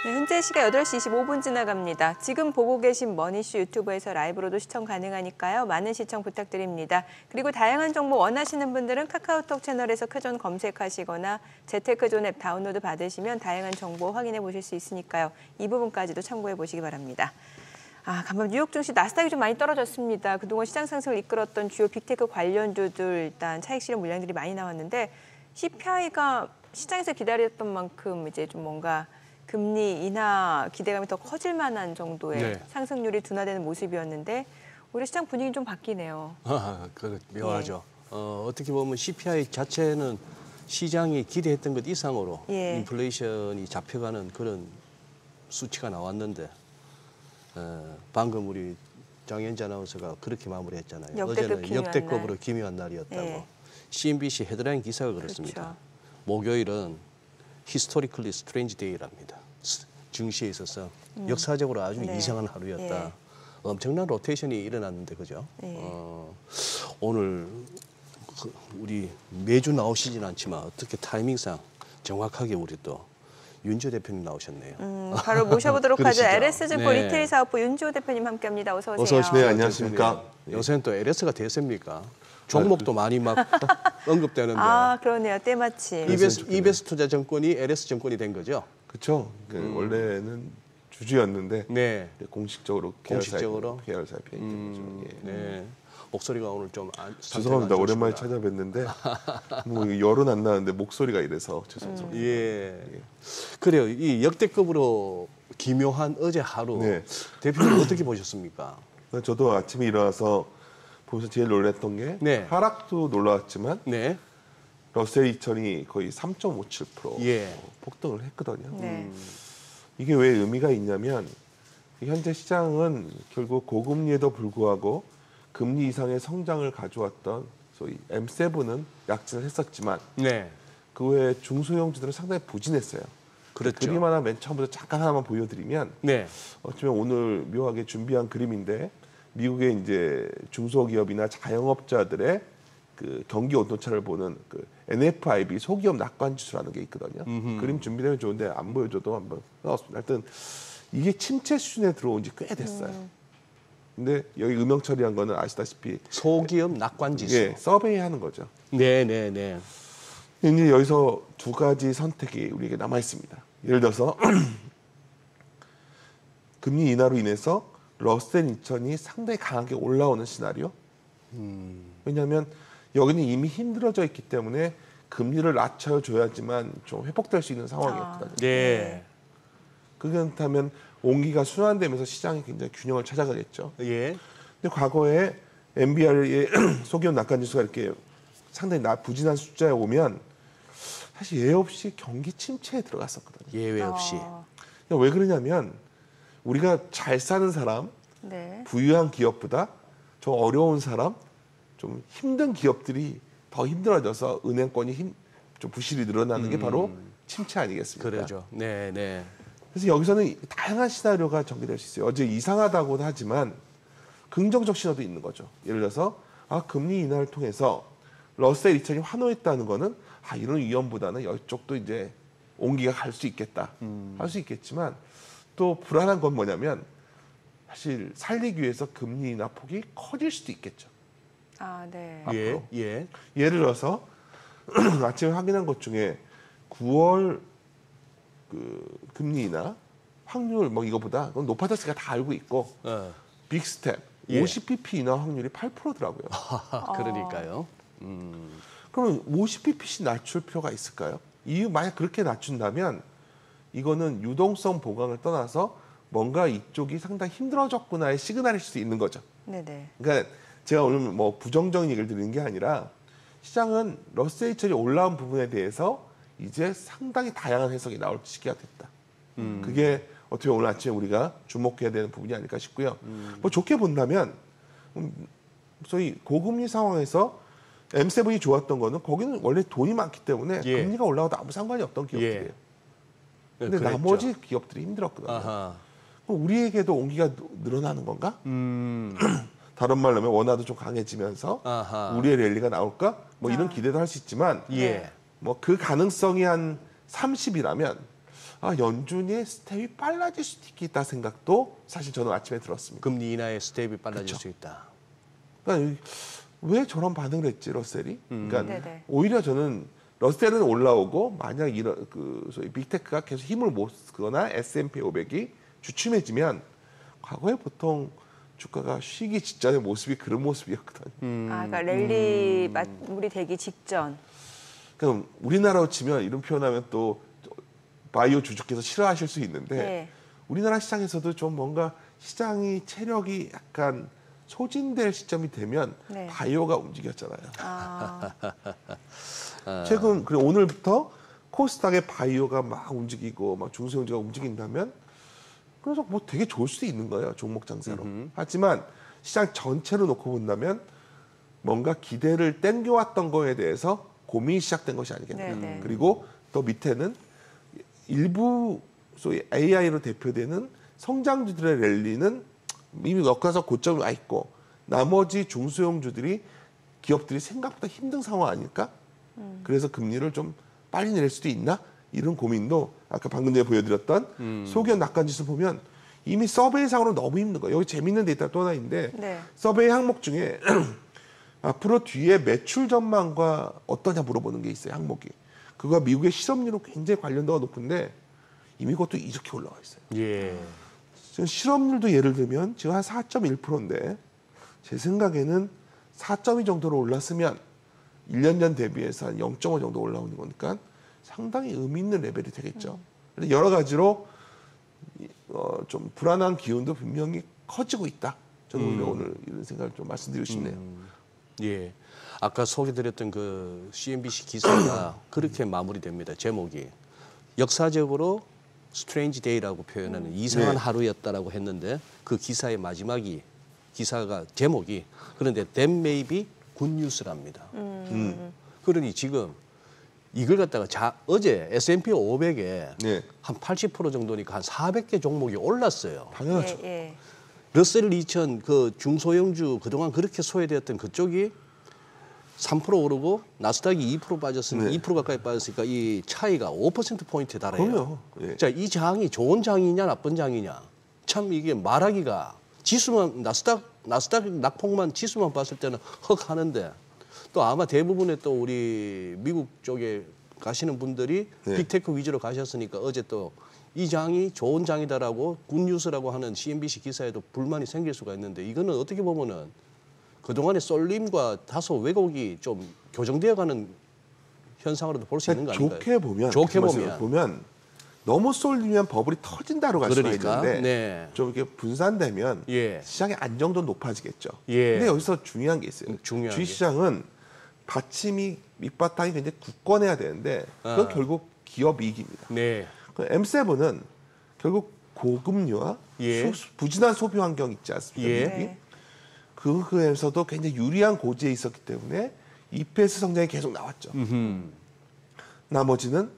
네, 현재 시각 8시 25분 지나갑니다. 지금 보고 계신 머니쇼 유튜브에서 라이브로도 시청 가능하니까요. 많은 시청 부탁드립니다. 그리고 다양한 정보 원하시는 분들은 카카오톡 채널에서 크존 검색하시거나 재테크존 앱 다운로드 받으시면 다양한 정보 확인해 보실 수 있으니까요. 이 부분까지도 참고해 보시기 바랍니다. 간밤 뉴욕 증시 나스닥이 좀 많이 떨어졌습니다. 그동안 시장 상승을 이끌었던 주요 빅테크 관련주들 일단 차익 실현 물량들이 많이 나왔는데 CPI가 시장에서 기다렸던 만큼 이제 좀 뭔가 금리 인하 기대감이 더 커질 만한 정도의 상승률이 둔화되는 모습이었는데 오히려 시장 분위기는 좀 바뀌네요. 묘하죠. 어떻게 보면 CPI 자체는 시장이 기대했던 것 이상으로 인플레이션이 잡혀가는 그런 수치가 나왔는데 방금 우리 장현지 아나운서가 그렇게 마무리했잖아요. 어제는 역대급으로 기묘한 날이었다고. CNBC 헤드라인 기사가 그렇습니다. 그렇죠. 목요일은 Historically Strange Day랍니다. 증시에 있어서 역사적으로 아주 이상한 하루였다. 엄청난 로테이션이 일어났는데 그죠? 오늘 우리 매주 나오시진 않지만 어떻게 타이밍상 정확하게 우리 또 윤지호 대표님 나오셨네요. 바로 모셔보도록 하죠. LS증권 리테일 사업부 윤지호 대표님 함께합니다. 어서 오세요. 어서 오시네요. 네, 안녕하십니까? 요새는 또 LS가 대세입니까? 종목도 많이 막 언급되는데. 그러네요. 때마침. 이베스 투자증권이 LS증권이 된 거죠? 그렇죠. 원래는 주주였는데 공식적으로 계열사에 변경된 거죠. 목소리가 오늘 좀 죄송합니다. 오랜만에 찾아뵀는데 뭐 열은 안 나는데 목소리가 이래서 죄송합니다. 그래요. 이 역대급으로 기묘한 어제 하루 대표님 어떻게 보셨습니까? 저도 아침에 일어나서 보면서 제일 놀랐던 게 하락도 놀라웠지만 러셀 2000이 거의 3.57% 폭등을 했거든요. 이게 왜 의미가 있냐면 현재 시장은 결국 고금리에도 불구하고 금리 이상의 성장을 가져왔던 소위 M7은 약진을 했었지만 그 외에 중소형주들은 상당히 부진했어요. 그렇죠. 그림 하나 맨 처음부터 잠깐 하나만 보여드리면 어쩌면 오늘 묘하게 준비한 그림인데 미국의 이제 중소기업이나 자영업자들의 그 경기 온도차를 보는 그 NFIB 소기업 낙관 지수라는 게 있거든요. 그림 준비되면 좋은데 안 보여줘도 한번 넣었습니다. 하여튼 이게 침체 수준에 들어온 지 꽤 됐어요. 근데 여기 음영 처리한 거는 아시다시피 소기업 낙관 지수. 서베이 하는 거죠. 네네네. 이제 여기서 두 가지 선택이 우리에게 남아 있습니다. 예를 들어서 금리 인하로 인해서 러셀 2000이 상당히 강하게 올라오는 시나리오. 왜냐하면 여기는 이미 힘들어져 있기 때문에 금리를 낮춰줘야지만 좀 회복될 수 있는 상황이었거든요. 그렇다면 온기가 순환되면서 시장이 굉장히 균형을 찾아가겠죠. 근데 과거에 MBR의 소기업 낙관지수가 이렇게 상당히 부진한 숫자에 오면 사실 예외 없이 경기 침체에 들어갔었거든요. 예외 없이. 왜 그러냐면 우리가 잘 사는 사람, 부유한 기업보다 좀 어려운 사람, 좀 힘든 기업들이 더 힘들어져서 은행권이 좀 부실이 늘어나는 게 바로 침체 아니겠습니까? 그렇죠. 그래서 여기서는 다양한 시나리오가 전개될 수 있어요. 어제 이상하다고는 하지만 긍정적 신호도 있는 거죠. 예를 들어서 금리 인하를 통해서 러셀 2000이 환호했다는 거는 이런 위험보다는 이쪽도 이제 온기가 갈 수 있겠다. 할 수 있겠지만 또 불안한 건 뭐냐면 사실 살리기 위해서 금리 인하 폭이 커질 수도 있겠죠. 앞으로. 예를 들어서 아침에 확인한 것 중에 9월 그 금리 인하 확률 뭐 이거보다 그건 높아졌으니까 다 알고 있고 빅스텝 50pp 인하 확률이 8%더라고요. 그러니까요. 그러면 50pp씩 낮출 필요가 있을까요? 만약 그렇게 낮춘다면 이거는 유동성 보강을 떠나서 뭔가 이쪽이 상당히 힘들어졌구나의 시그널일 수도 있는 거죠. 그러니까 제가 오늘 뭐 부정적인 얘기를 드리는 게 아니라 시장은 러셀 2000이 올라온 부분에 대해서 이제 상당히 다양한 해석이 나올 시기가 됐다. 그게 어떻게 오늘 아침에 우리가 주목해야 되는 부분이 아닐까 싶고요. 뭐 좋게 본다면 소위 고금리 상황에서 M7이 좋았던 거는 거기는 원래 돈이 많기 때문에 금리가 올라가도 아무 상관이 없던 기업들이에요. 근데 나머지 기업들이 힘들었거든요. 그럼 우리에게도 온기가 늘어나는 건가? 다른 말로 하면 원화도 좀 강해지면서 우리의 랠리가 나올까? 뭐 이런 기대도 할 수 있지만 뭐 그 가능성이 한 30이라면 연준의 스텝이 빨라질 수도 있겠다 생각도 사실 저는 아침에 들었습니다. 금리 인하의 스텝이 빨라질 그쵸. 수 있다. 그러니까 왜 저런 반응을 했지 러셀이? 그러니까 네네. 오히려 저는 러셀은 올라오고 만약 이런 그 소위 빅테크가 계속 힘을 못 쓰거나 S&P 500이 주춤해지면 과거에 보통 주가가 쉬기 직전의 모습이 그런 모습이었거든요. 그러니까 랠리 마무리 되기 직전. 그럼 우리나라로 치면 이런 표현하면 또 바이오 주주께서 싫어하실 수 있는데 네. 우리나라 시장에서도 좀 뭔가 시장이 체력이 약간 소진될 시점이 되면 네. 바이오가 움직였잖아요. 아, 최근 그리고 오늘부터 코스닥의 바이오가 막 움직이고 막 중소형주가 움직인다면 그래서 뭐 되게 좋을 수도 있는 거예요. 종목 장사로. 하지만 시장 전체로 놓고 본다면 뭔가 기대를 땡겨왔던 거에 대해서 고민이 시작된 것이 아니겠나. 네네. 그리고 또 밑에는 일부 소위 AI로 대표되는 성장주들의 랠리는 이미 넉가서 고점에 와 있고 나머지 중소형주들이 기업들이 생각보다 힘든 상황 아닐까? 그래서 금리를 좀 빨리 내릴 수도 있나? 이런 고민도 아까 방금 전에 보여드렸던 소기업 낙관지수 보면 이미 서베이상으로 너무 힘든 거예요. 여기 재밌는 데이터 또 하나 있는데 네. 서베이 항목 중에 앞으로 뒤에 매출 전망과 어떠냐 물어보는 게 있어요. 항목이. 그거가 미국의 실업률로 굉장히 관련도가 높은데 이미 그것도 이렇게 올라와 있어요. 예. 지금 실업률도 예를 들면 지금 한 4.1%인데 제 생각에는 4.2 정도로 올랐으면 1년 전 대비해서 한 0.5 정도 올라오는 거니까 상당히 의미 있는 레벨이 되겠죠. 그래서 여러 가지로 좀 불안한 기운도 분명히 커지고 있다. 저는 오히려 오늘 이런 생각을 좀 말씀드리고 싶네요. 예. 아까 소개드렸던 그 CNBC 기사가 그렇게 마무리됩니다. 제목이 역사적으로 스트레인지 데이라고 표현하는 이상한 네. 하루였다라고 했는데 그 기사의 마지막이 기사가 제목이 그런데 that may be good news랍니다. 그러니 지금 이걸 갖다가 어제 S&P 500에 네. 한 80% 정도니까 한 400개 종목이 올랐어요. 당연하죠. 예, 예. 러셀 2000 그 중소형주 그동안 그렇게 소외되었던 그쪽이 3% 오르고 나스닥이 2% 빠졌으니까 네. 2% 가까이 빠졌으니까 이 차이가 5%포인트에 달해요. 그럼요. 예. 자, 이 장이 좋은 장이냐 나쁜 장이냐. 참 이게 말하기가 지수만 나스닥 낙폭만 지수만 봤을 때는 헉 하는데 또 아마 대부분의 또 우리 미국 쪽에 가시는 분들이 네. 빅테크 위주로 가셨으니까 어제 또 이 장이 좋은 장이다라고 굿뉴스라고 하는 CNBC 기사에도 불만이 생길 수가 있는데 이거는 어떻게 보면은 그동안의 쏠림과 다소 왜곡이 좀 교정되어가는 현상으로도 볼 수 있는 거 아닌가요? 좋게 보면 너무 쏠리면 버블이 터진다로 갈 수가 그러니까, 있는데 네. 좀 이렇게 분산되면 예. 시장의 안정도 높아지겠죠. 예. 근데 여기서 중요한 게 있어요. 중요한 게. 주식시장은 받침이 밑바탕이 굉장히 굳건해야 되는데 그건 결국 기업 이익입니다. 네. 그 M7은 결국 고금리와 예. 부진한 소비 환경 있지 않습니까? 예. 미국이? 네. 그에서도 굉장히 유리한 고지에 있었기 때문에 EPS 성장이 계속 나왔죠. 나머지는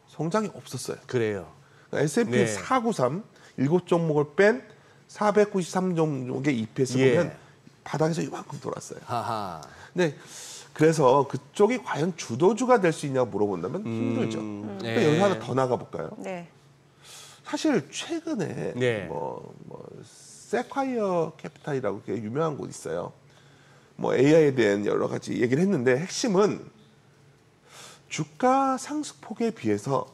성장이 없었어요. 그래요. S&P 네. 493 7종목을 뺀 493종목의 EPS 예. 보면 바닥에서 이만큼 돌았어요. 하하. 근데 그래서 그쪽이 과연 주도주가 될 수 있냐고 물어본다면 힘들죠. 네. 여기 하나 더 나가 볼까요? 네. 사실 최근에 네. 세콰이어 캐피탈이라고 꽤 유명한 곳 있어요. 뭐 AI에 대한 여러 가지 얘기를 했는데 핵심은 주가 상승폭에 비해서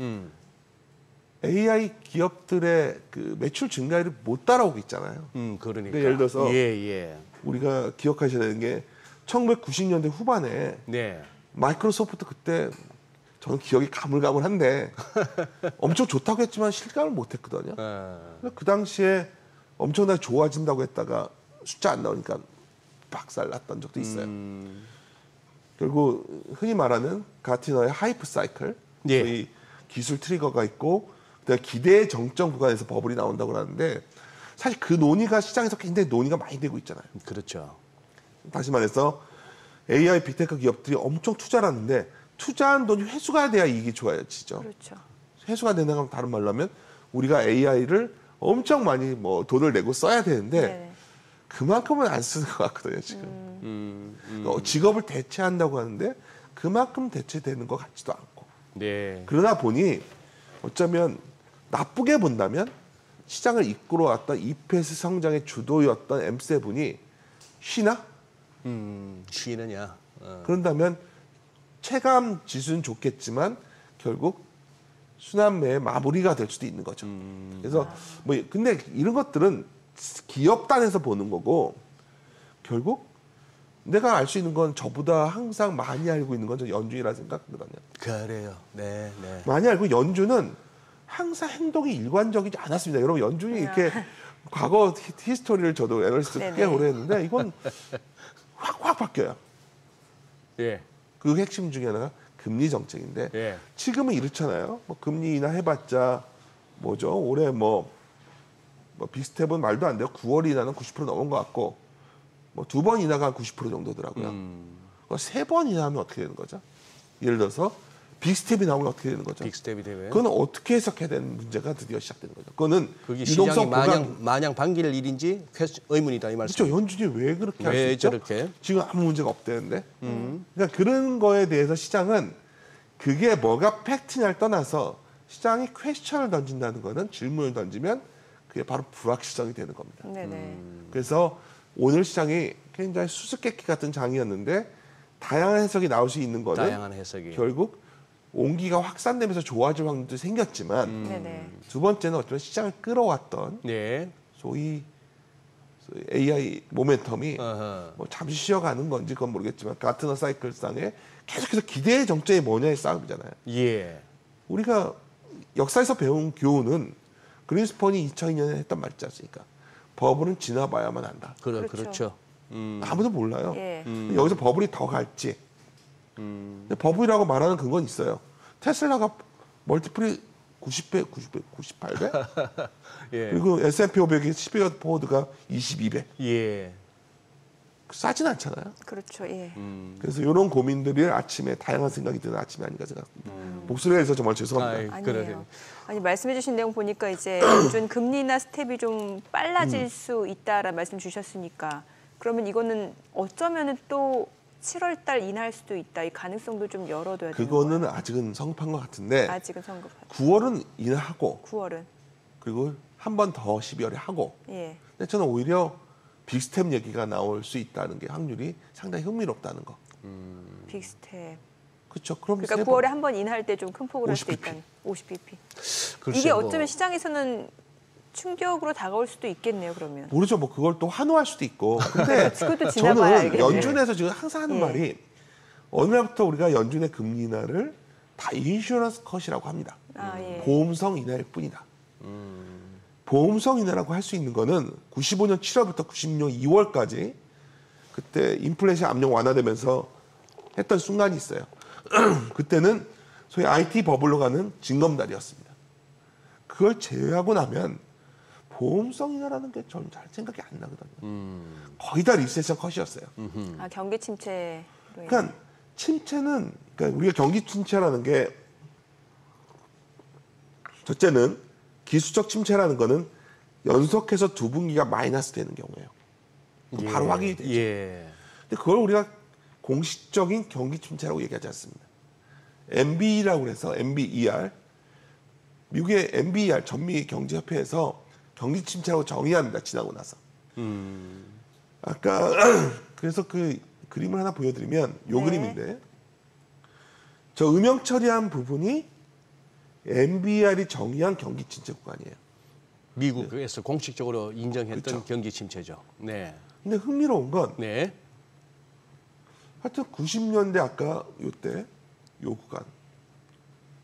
AI 기업들의 그 매출 증가율이 못 따라오고 있잖아요. 그러니까. 그러니까 예를 들어서 예. 우리가 기억하셔야 되는 게 1990년대 후반에 네. 마이크로소프트 그때 저는 기억이 가물가물한데 엄청 좋다고 했지만 실감을 못 했거든요. 그 당시에 엄청나게 좋아진다고 했다가 숫자 안 나오니까 박살 났던 적도 있어요. 결국 흔히 말하는 가티너의 하이프 사이클, 예. 이 기술 트리거가 있고 그다음에 기대의 정점 구간에서 버블이 나온다고 하는데 사실 그 논의가 시장에서 굉장히 논의가 많이 되고 있잖아요. 그렇죠. 다시 말해서 AI 빅테크 기업들이 엄청 투자를 하는데 투자한 돈이 회수가 돼야 이익이 좋아지죠. 그렇죠. 회수가 된다면 다른 말로 하면 우리가 AI를 엄청 많이 뭐 돈을 내고 써야 되는데 네. 그만큼은 안 쓰는 것 같거든요 지금. 직업을 대체한다고 하는데 그만큼 대체되는 것 같지도 않고. 네. 그러다 보니 어쩌면 나쁘게 본다면 시장을 이끌어왔던 EPS 성장의 주도였던 M7이 쉬나? 쉬느냐. 그런다면 체감 지수는 좋겠지만 결국 순환매의 마무리가 될 수도 있는 거죠. 그래서 뭐 근데 이런 것들은 기업단에서 보는 거고 결국 내가 알 수 있는 건 저보다 항상 많이 알고 있는 건 저 연준이라 생각하거든요. 그래요. 네. 많이 알고 연준은 항상 행동이 일관적이지 않았습니다. 여러분 연준이 이렇게 과거 히스토리를 저도 애널리스트 꽤 오래 했는데 이건 확 바뀌어요. 예. 그 핵심 중에 하나가 금리 정책인데 예. 지금은 이렇잖아요. 뭐 금리 인하 해봤자 뭐죠? 올해 뭐 빅스텝은 말도 안 돼요. 9월 인하는 90% 넘은 것 같고 뭐 2번 인하가 한 90% 정도더라고요. 3번 인하하면 어떻게 되는 거죠? 예를 들어서 빅스텝이 나오면 어떻게 되는 거죠? 빅스텝이 되면 그건 어떻게 해석해야 되는 문제가 드디어 시작되는 거죠. 그거는 그게 시장이 유동성 마냥 반길 일인지 의문이다 이 말씀. 그렇죠. 연준이 왜 그렇게 할 수 왜 있죠? 저렇게? 지금 아무 문제가 없대는데. 그러니까 그런 거에 대해서 시장은 그게 뭐가 팩트냐를 떠나서 시장이 퀘스천을 던진다는 거는 질문을 던지면 그게 바로 불확실성이 되는 겁니다. 네네. 그래서 오늘 시장이 굉장히 수수께끼 같은 장이었는데 다양한 해석이 나올 수 있는 거는 다양한 해석이. 결국 온기가 확산되면서 좋아질 확률도 생겼지만 네네. 두 번째는 어쩌면 시장을 끌어왔던 네. 소위 AI 모멘텀이 어허. 뭐 잠시 쉬어가는 건지 그건 모르겠지만 가트너 사이클상에 계속해서 기대의 정점이 뭐냐의 싸움이잖아요. 예. 우리가 역사에서 배운 교훈은 그린스펀이 2002년에 했던 말 있지 않습니까? 버블은 지나봐야만 한다. 그렇죠. 아무도 몰라요. 예. 여기서 버블이 더 갈지. 근데 버블이라고 말하는 근거는 있어요. 테슬라가 멀티플이 90배, 98배? 예. 그리고 S&P 500이 12가 포워드가 22배. 예. 싸진 않잖아요. 그렇죠. 예. 그래서 이런 고민들이 아침에 다양한 생각이 드는 아침이 아닌가 생각합니다. 목소리가 있어서 정말 죄송합니다. 아이, 아니에요. 아니 말씀해주신 내용 보니까 이제 연준 금리나 스텝이 좀 빨라질 수 있다라는 말씀 주셨으니까 그러면 이거는 어쩌면은 또 7월달 인하할 수도 있다. 이 가능성도 좀 열어둬야 되는 그거는 거예요. 아직은 성급한 것 같은데 아직은 성급하다. 9월은 인하하고 9월은 그리고 한 번 더 12월에 하고 예. 근데 저는 오히려 빅스텝 얘기가 나올 수 있다는 게 확률이 상당히 흥미롭다는 거. 빅스텝. 그렇죠. 그럼 그러니까 세 번. 9월에 한 번 인하할 때 좀 큰 폭으로 할 수도 50 있다는 50bp. 글쎄 이게 뭐. 어쩌면 시장에서는 충격으로 다가올 수도 있겠네요. 그러면. 모르죠. 뭐 그걸 또 환호할 수도 있고. 근데 그것도 지나봐야 저는 알겠네요. 연준에서 지금 항상 하는 예. 말이 어느 날부터 우리가 연준의 금리 인하를 다 인슈런스 컷이라고 합니다. 아, 예. 보험성 인하일 뿐이다. 보험성 인하라고 할 수 있는 거는 95년 7월부터 96년 2월까지 그때 인플레이션 압력 완화되면서 했던 순간이 있어요. 그때는 소위 IT 버블로 가는 징검다리였습니다. 그걸 제외하고 나면 보험성 인하라는 게 저는 잘 생각이 안 나거든요. 거의 다 리세션 컷이었어요. 아, 경기 침체로 인해. 그러니까 침체는 그러니까 우리가 경기 침체라는 게 첫째는 기술적 침체라는 거는 연속해서 두 분기가 마이너스 되는 경우예요. 그럼 바로 확인이 되죠. 예. 근데 그걸 우리가 공식적인 경기 침체라고 얘기하지 않습니다. MBE라고 해서 MBER 미국의 MBER 전미 경제협회에서 경기 침체라고 정의합니다. 지나고 나서. 아까 그래서 그 그림을 하나 보여드리면 요 네. 그림인데 저 음영 처리한 부분이 MBER이 정의한 경기 침체 구간이에요. 미국에서 공식적으로 인정했던 그렇죠. 경기 침체죠. 네. 근데 흥미로운 건 네. 하여튼 90년대 아까 요때 요 구간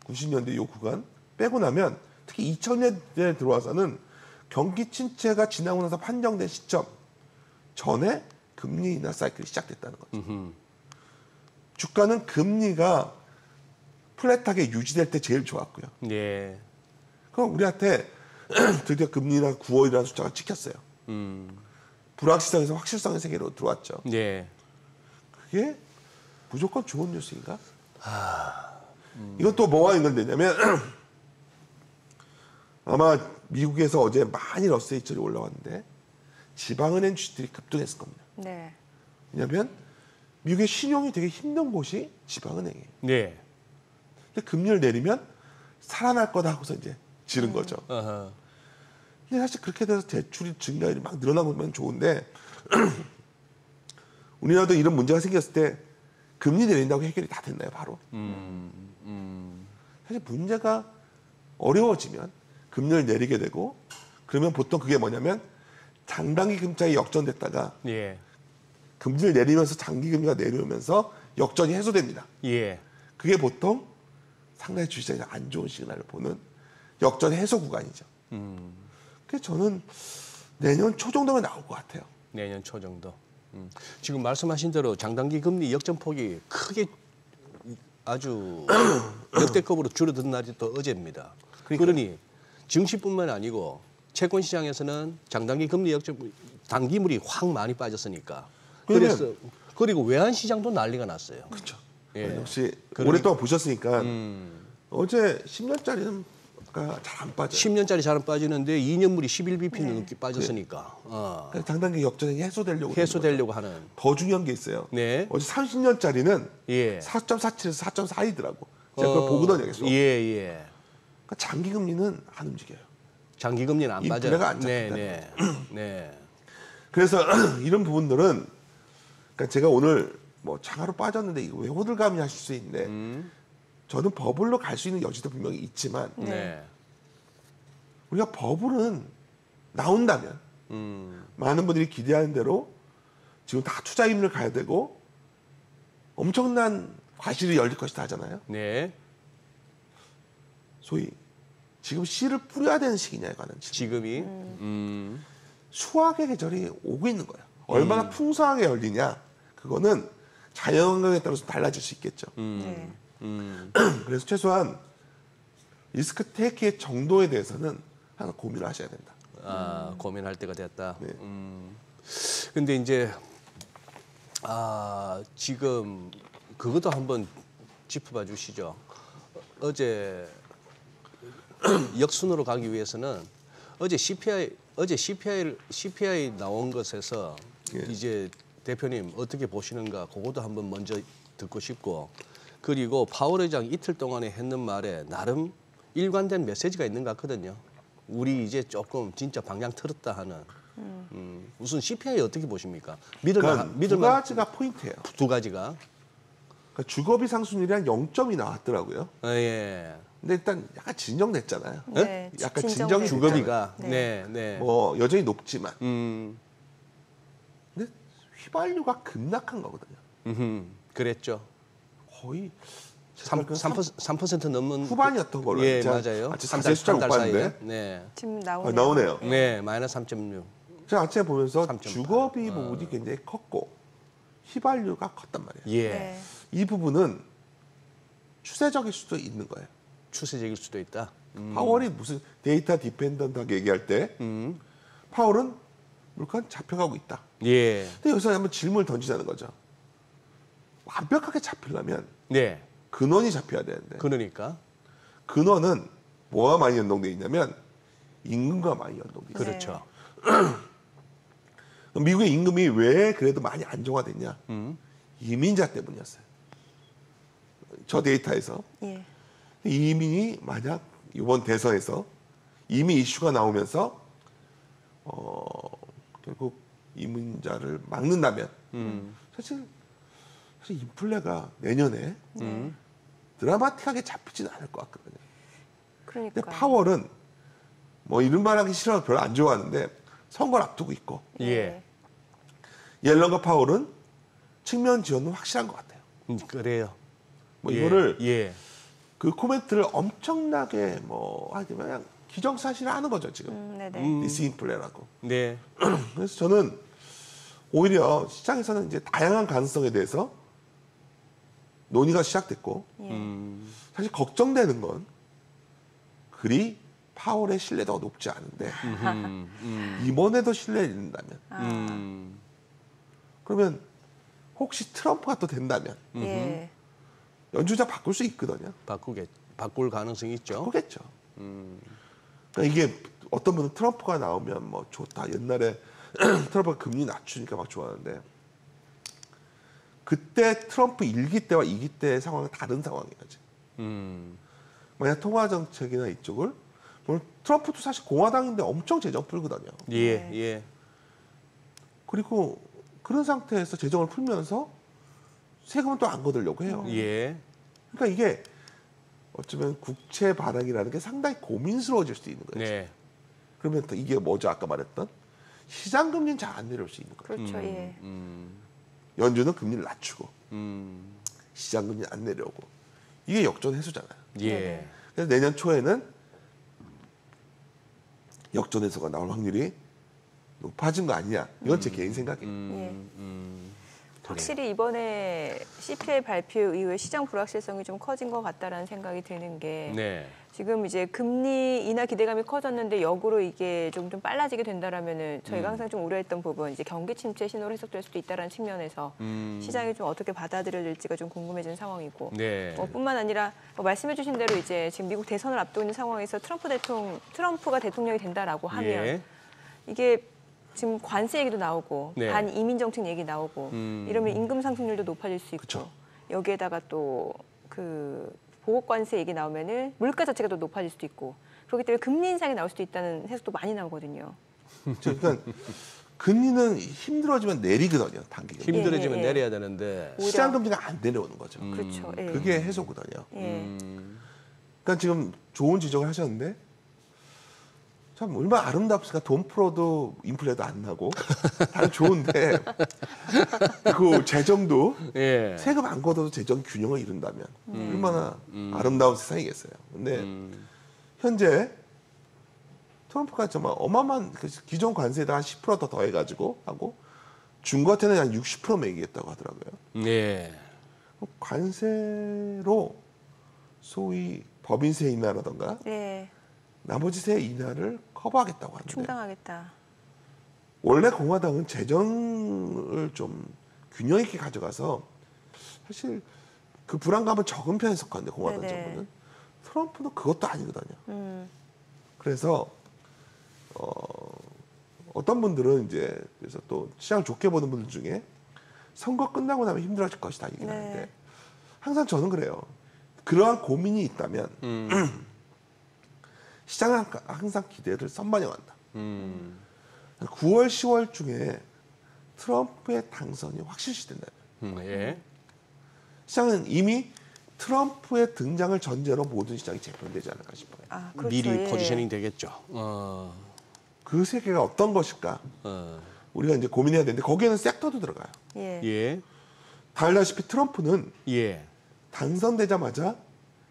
90년대 요 구간 빼고 나면 특히 2000년대에 들어와서는 경기 침체가 지나고 나서 판정된 시점 전에 금리 인하 사이클이 시작됐다는 거죠. 주가는 금리가 플랫하게 유지될 때 제일 좋았고요. 네. 그럼 우리한테 드디어 금리 인하 9월이라는 숫자가 찍혔어요. 불확실성에서 확실성의 세계로 들어왔죠. 네. 그게 무조건 좋은 뉴스인가? 이것도 뭐와 연관되냐면 아마 미국에서 어제 많이 러스트레이트들이 올라왔는데 지방은행 주식들이 급등했을 겁니다. 네. 왜냐하면 미국의 신용이 되게 힘든 곳이 지방은행이에요. 네. 근데 금리를 내리면 살아날 거다 하고서 이제 지른 거죠. 어허. 근데 사실 그렇게 돼서 대출이 증가율이 막 늘어나면 좋은데 우리나라도 이런 문제가 생겼을 때 금리 내린다고 해결이 다 됐나요, 바로? 사실 문제가 어려워지면 금리를 내리게 되고 그러면 보통 그게 뭐냐면 장단기 금리차익이 역전됐다가 예. 금리를 내리면서 장기 금리가 내려오면서 역전이 해소됩니다. 예. 그게 보통 상당히 주식시장에 안 좋은 시그널을 보는 역전 해소 구간이죠. 그래서 저는 내년 초 정도면 나올 것 같아요. 내년 초 정도. 지금 말씀하신 대로 장단기 금리 역전폭이 크게 아주 역대급으로 줄어든 날이 또 어제입니다. 그러니 증시뿐만 아니고 채권 시장에서는 장단기 금리 역전 단기물이 확 많이 빠졌으니까. 그래서 그리고 외환 시장도 난리가 났어요. 그렇죠. 예. 역시 그러니- 오랫동안 보셨으니까 어제 10년짜리는 잘 안 빠져요. 10년짜리 잘 안 빠지는데 2년물이 11bp 넘게 빠졌으니까 그러니까 장단기 역전이 해소되려고 해소되려고 하는. 더 중요한 게 있어요. 네. 어제 30년짜리는 예. 4.47에서 4.4이더라고. 제가 그걸 보거든요, 계속. 예, 예. 그러니까 장기 금리는 안 움직여요. 장기 금리는 안 빠져요. 인플레가 안 네, 잡힌다는 네. 네. 그래서 이런 부분들은 그러니까 제가 오늘 뭐 장하로 빠졌는데 이거 왜 호들갑이 하실 수 있는데 저는 버블로 갈 수 있는 여지도 분명히 있지만 네. 우리가 버블은 나온다면 많은 분들이 기대하는 대로 지금 다 투자 힘을 가야 되고 엄청난 과실이 열릴 것이다 하잖아요. 네. 소위 지금 씨를 뿌려야 되는 시기냐에 관한 질문. 지금이 수확의 계절이 오고 있는 거예요. 얼마나 풍성하게 열리냐 그거는 자연환경에 따라서 달라질 수 있겠죠. 네. 그래서 최소한 리스크 테이크의 정도에 대해서는 하나 고민을 하셔야 된다. 아, 고민할 때가 됐다. 네. 근데 이제 지금 그것도 한번 짚어봐 주시죠. 어제 역순으로 가기 위해서는 어제 CPI 나온 것에서 예. 이제 대표님 어떻게 보시는가 그것도 한번 먼저 듣고 싶고 그리고 파월 의장 이틀 동안에 했는 말에 나름 일관된 메시지가 있는 것 같거든요. 우리 이제 조금 진짜 방향 틀었다 하는. 우선 CPI 어떻게 보십니까? 그러니까 두 가지가 포인트예요. 두 가지가. 그러니까 주거비 상승률이 한 0점이 나왔더라고요. 예. 근데 일단 약간 진정됐잖아요. 네. 약간 진정을 진정이 했죠. 주거비가 네. 네, 네. 뭐 여전히 높지만 근데 휘발유가 급락한 거거든요. 그랬죠. 거의 3% 넘는 후반이었던 걸로 예, 제가 맞아요. 아직 자세히 숫자 못 봤는데 네. 지금 아, 나오네요. 나오네요. 네, 마이너스 3.6. 제가 아침에 보면서 3.8. 주거비 부분이 굉장히 컸고 휘발유가 컸단 말이에요. 예. 네. 이 부분은 추세적일 수도 있는 거예요. 추세적일 수도 있다. 파월이 무슨 데이터 디펜던트하게 얘기할 때 파월은 물건 잡혀가고 있다. 예. 근데 여기서 한번 질문을 던지자는 거죠. 완벽하게 잡히려면 네. 근원이 잡혀야 되는데 그러니까 근원은 뭐와 많이 연동돼 있냐면 임금과 많이 연동돼 있어요. 그렇죠. 미국의 임금이 왜 그래도 많이 안정화됐냐? 이민자 때문이었어요. 저 데이터에서 예. 이민이 만약 이번 대선에서 이민 이슈가 나오면서 결국 이민자를 막는다면 사실 인플레가 내년에 드라마틱하게 잡히지는 않을 것 같거든요. 그러니까. 근데 파월은 뭐 이런 말 하기 싫어서 별로 안 좋아하는데 선거를 앞두고 있고 예. 옐런과 파월은 측면 지원은 확실한 것 같아요. 그래요. 뭐 예. 이거를 예. 그 코멘트를 엄청나게 뭐 하지만 그냥 기정사실을 하는 거죠 지금. 네네. 디스인플레라고. 네. 그래서 저는 오히려 시장에서는 이제 다양한 가능성에 대해서 논의가 시작됐고 사실 걱정되는 건 그리 파월의 신뢰도가 높지 않은데 이번에도 신뢰를 잃는다면 그러면 혹시 트럼프가 또 된다면 예. 연주자 바꿀 수 있거든요. 바꿀 가능성이 있죠. 바꾸겠죠. 그러니까 이게 어떤 분은 트럼프가 나오면 뭐 좋다. 옛날에 트럼프가 금리 낮추니까 막 좋아하는데 그때 트럼프 1기 때와 2기 때의 상황은 다른 상황이에요. 지금. 만약 통화 정책이나 이쪽을 오늘 트럼프도 사실 공화당인데 엄청 재정 풀거든요. 예, 네. 예. 그리고 그런 상태에서 재정을 풀면서 세금은 또 안 거두려고 해요. 예. 그러니까 이게 어쩌면 국채 발행이라는 게 상당히 고민스러워질 수 있는 거예요. 네. 그러면 또 이게 뭐죠? 아까 말했던 시장 금리는 잘 안 내려올 수 있는 거예요. 그렇죠. 예. 연준은 금리를 낮추고 음. 시장 금리 안 내려오고 이게 역전 해소잖아요. 예. 그래서 내년 초에는 역전 해소가 나올 확률이 높아진 거 아니냐? 이건 제 개인 생각이에요. 예. 확실히 이번에 CPI 발표 이후에 시장 불확실성이 좀 커진 것 같다라는 생각이 드는 게 네. 지금 이제 금리 인하 기대감이 커졌는데 역으로 이게 좀 빨라지게 된다라면은 저희가 항상 좀 우려했던 부분 이제 경기 침체 신호로 해석될 수도 있다라는 측면에서 시장이 좀 어떻게 받아들여질지가 좀 궁금해진 상황이고 네. 뿐만 아니라 말씀해주신 대로 이제 지금 미국 대선을 앞두고 있는 상황에서 트럼프가 대통령이 된다라고 하면 예. 이게 지금 관세 얘기도 나오고 네. 반이민 정책 얘기 나오고 이러면 임금 상승률도 높아질 수 있고 그쵸. 여기에다가 또 그 보복 관세 얘기 나오면은 물가 자체가 더 높아질 수도 있고 그렇기 때문에 금리 인상이 나올 수도 있다는 해석도 많이 나오거든요. 그러니까 금리는 힘들어지면 내리거든요. 단기 금리. 힘들어지면 예, 예. 내려야 되는데. 오히려- 시장 금리가 안 내려오는 거죠. 그렇죠. 예. 그게 해소거든요. 예. 그러니까 지금 좋은 지적을 하셨는데 참 얼마나 아름답습니까? 돈 풀어도 인플레도 안 나고 다 좋은데 그 재정도 예. 세금 안 걷어도 재정 균형을 이룬다면 얼마나 아름다운 세상이겠어요. 근데 현재 트럼프가 정말 어마어마한 그 기존 관세에다 한 10% 더 더해가지고 하고 중과태는 한 60% 매기겠다고 하더라고요. 예. 관세로 소위 법인세 인하라던가 예. 나머지 세 인하를 커버하겠다고 하는데 충당하겠다. 원래 공화당은 재정을 좀 균형 있게 가져가서 사실 그 불안감은 적은 편에 속하는데 공화당 네네. 정부는 트럼프는 그것도 아니거든요. 그래서 어떤 분들은 이제 그래서 또 시장을 좋게 보는 분들 중에 선거 끝나고 나면 힘들어질 것이다 얘기를 네. 하는데 항상 저는 그래요. 그러한 고민이 있다면 시장은 항상 기대를 선반영한다. 9월, 10월 중에 트럼프의 당선이 확실시된다면 예. 시장은 이미 트럼프의 등장을 전제로 모든 시장이 재편되지 않을까 싶어요. 아, 그렇죠. 미리 예. 포지셔닝 되겠죠. 그 세계가 어떤 것일까? 어. 우리가 이제 고민해야 되는데 거기에는 섹터도 들어가요. 예. 예. 다 알다시피 트럼프는 예. 당선되자마자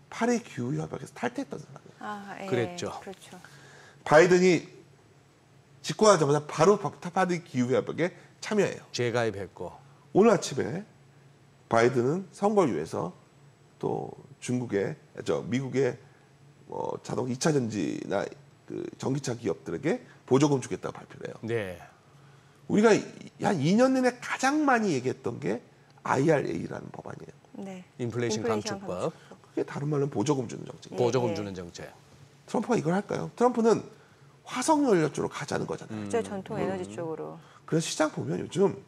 파리 기후협약에서 탈퇴했던 사람이에요. 아, 예. 그랬죠. 그렇죠. 바이든이 집권하자마자 바로 파리 기후협약에 참여해요. 재가입했고. 오늘 아침에 바이든은 선거를 위해서 또 미국의 자동 2차 전지나 그 전기차 기업들에게 보조금 주겠다고 발표를 해요. 네. 우리가 한 2년 내내 가장 많이 얘기했던 게 IRA라는 법안이에요. 네. 인플레이션 감축법. 그게 다른 말로는 보조금 주는 정책. 예, 보조금 예. 주는 정책. 트럼프가 이걸 할까요? 트럼프는 화석연료 쪽으로 가자는 거잖아요. 저 전통 에너지 쪽으로. 그래서 시장 보면 요즘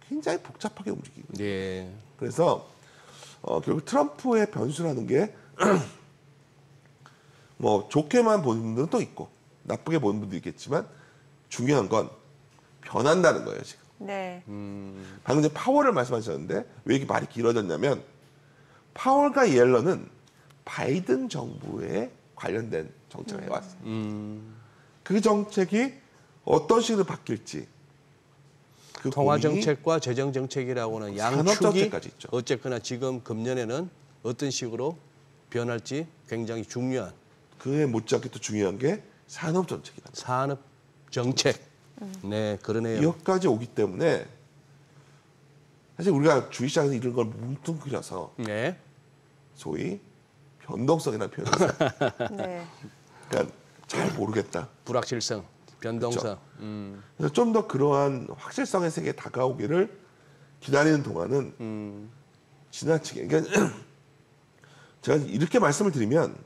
굉장히 복잡하게 움직이고 예. 그래서 결국 트럼프의 변수라는 게 뭐 좋게만 보는 분들은 또 있고 나쁘게 보는 분도 있겠지만 중요한 건 변한다는 거예요 지금. 네. 방금 전에 파월을 말씀하셨는데 왜 이렇게 말이 길어졌냐면 파월과 옐런은 바이든 정부에 관련된 정책을 해왔어요. 그 정책이 어떤 식으로 바뀔지 그 통화 고민이 정책과 재정 정책이라고는 산업 양축이 정책까지 있죠. 어쨌거나 지금 금년에는 어떤 식으로 변할지 굉장히 중요한 그에 못지않게 또 중요한 게 산업 정책이다. 산업 정책. 네, 그러네요. 이것까지 오기 때문에 사실 우리가 주식시장에서 이런 걸 뭉뚱그려서 네. 소위 변동성이라는 표현을 써요. 네. 그러니까 잘 모르겠다. 불확실성, 변동성. 그렇죠. 그래서 좀 더 그러한 확실성의 세계에 다가오기를 기다리는 동안은 지나치게. 그러니까 제가 이렇게 말씀을 드리면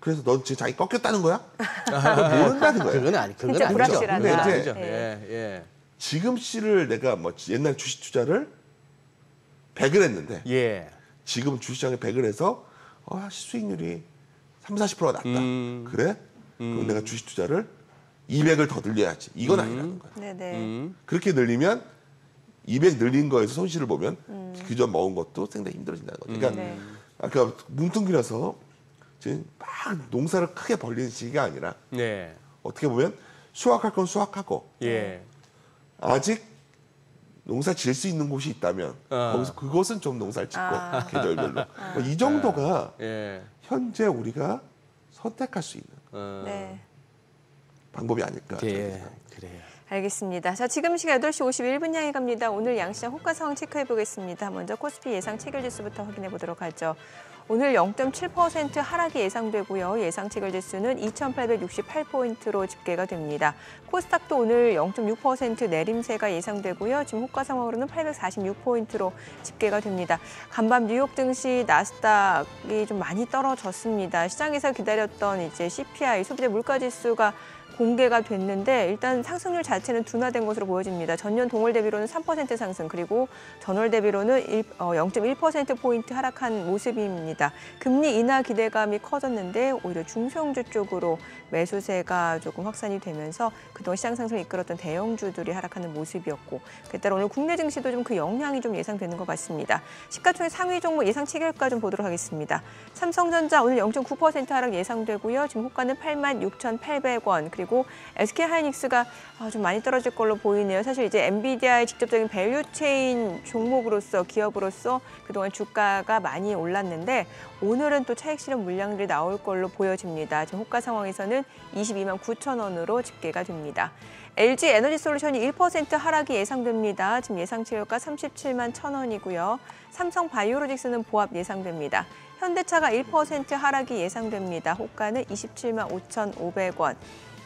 그래서 넌 지금 자기 꺾였다는 거야? 그거 모른다는 거예요. 그건 진짜 아니죠. 불확실하다. 그건 근데 아니죠. 이제- 예, 예. 지금 씨를 내가 뭐 옛날 주식 투자를 100을 했는데 예. 지금 주식시장에 100을 해서 수익률이 30~40%가 낮다. 그래? 그럼 내가 주식 투자를 200을 더 늘려야지. 이건 아니라는 거야. 네네. 그렇게 늘리면 200 늘린 거에서 손실을 보면 그전 먹은 것도 상당히 힘들어진다는 거죠. 그러니까 네. 아까 뭉뚱그려서 지금 막 농사를 크게 벌리는 시기가 아니라 네. 어떻게 보면 수확할 건 수확하고 예. 아직 농사 지을 수 있는 곳이 있다면 거기서 그것은 좀 농사를 짓고 계절별로 뭐이 정도가 예. 현재 우리가 선택할 수 있는 네. 방법이 아닐까. 저는 예. 생각합니다. 그래요. 알겠습니다. 자, 지금 시각 8시 51분 향해 갑니다. 오늘 양시장 호가 상황 체크해 보겠습니다. 먼저 코스피 예상 체결 지수부터 확인해 보도록 하죠. 오늘 0.7% 하락이 예상되고요. 예상 체결 지수는 2,868포인트로 집계가 됩니다. 코스닥도 오늘 0.6% 내림세가 예상되고요. 지금 호가 상황으로는 846포인트로 집계가 됩니다. 간밤 뉴욕 증시 나스닥이 좀 많이 떨어졌습니다. 시장에서 기다렸던 이제 CPI 소비자 물가 지수가 공개가 됐는데 일단 상승률 자체는 둔화된 것으로 보여집니다. 전년 동월 대비로는 3% 상승 그리고 전월 대비로는 0.1%포인트 하락한 모습입니다. 금리 인하 기대감이 커졌는데 오히려 중소형주 쪽으로 매수세가 조금 확산이 되면서 그동안 시장 상승을 이끌었던 대형주들이 하락하는 모습이었고 그에 따라 오늘 국내 증시도 좀 그 영향이 좀 예상되는 것 같습니다. 시가총액 상위 종목 예상 체결가 좀 보도록 하겠습니다. 삼성전자 오늘 0.9% 하락 예상되고요. 지금 호가는 86,800원 그리고 SK하이닉스가 좀 많이 떨어질 걸로 보이네요. 사실 이제 엔비디아의 직접적인 밸류체인 종목으로서 기업으로서 그동안 주가가 많이 올랐는데 오늘은 또 차익 실현 물량들이 나올 걸로 보여집니다. 지금 호가 상황에서는 22만 9천 원으로 집계가 됩니다. LG 에너지솔루션이 1% 하락이 예상됩니다. 지금 예상 체결가 37만 1천 원이고요. 삼성 바이오로직스는 보합 예상됩니다. 현대차가 1% 하락이 예상됩니다. 호가는 27만 5,500원.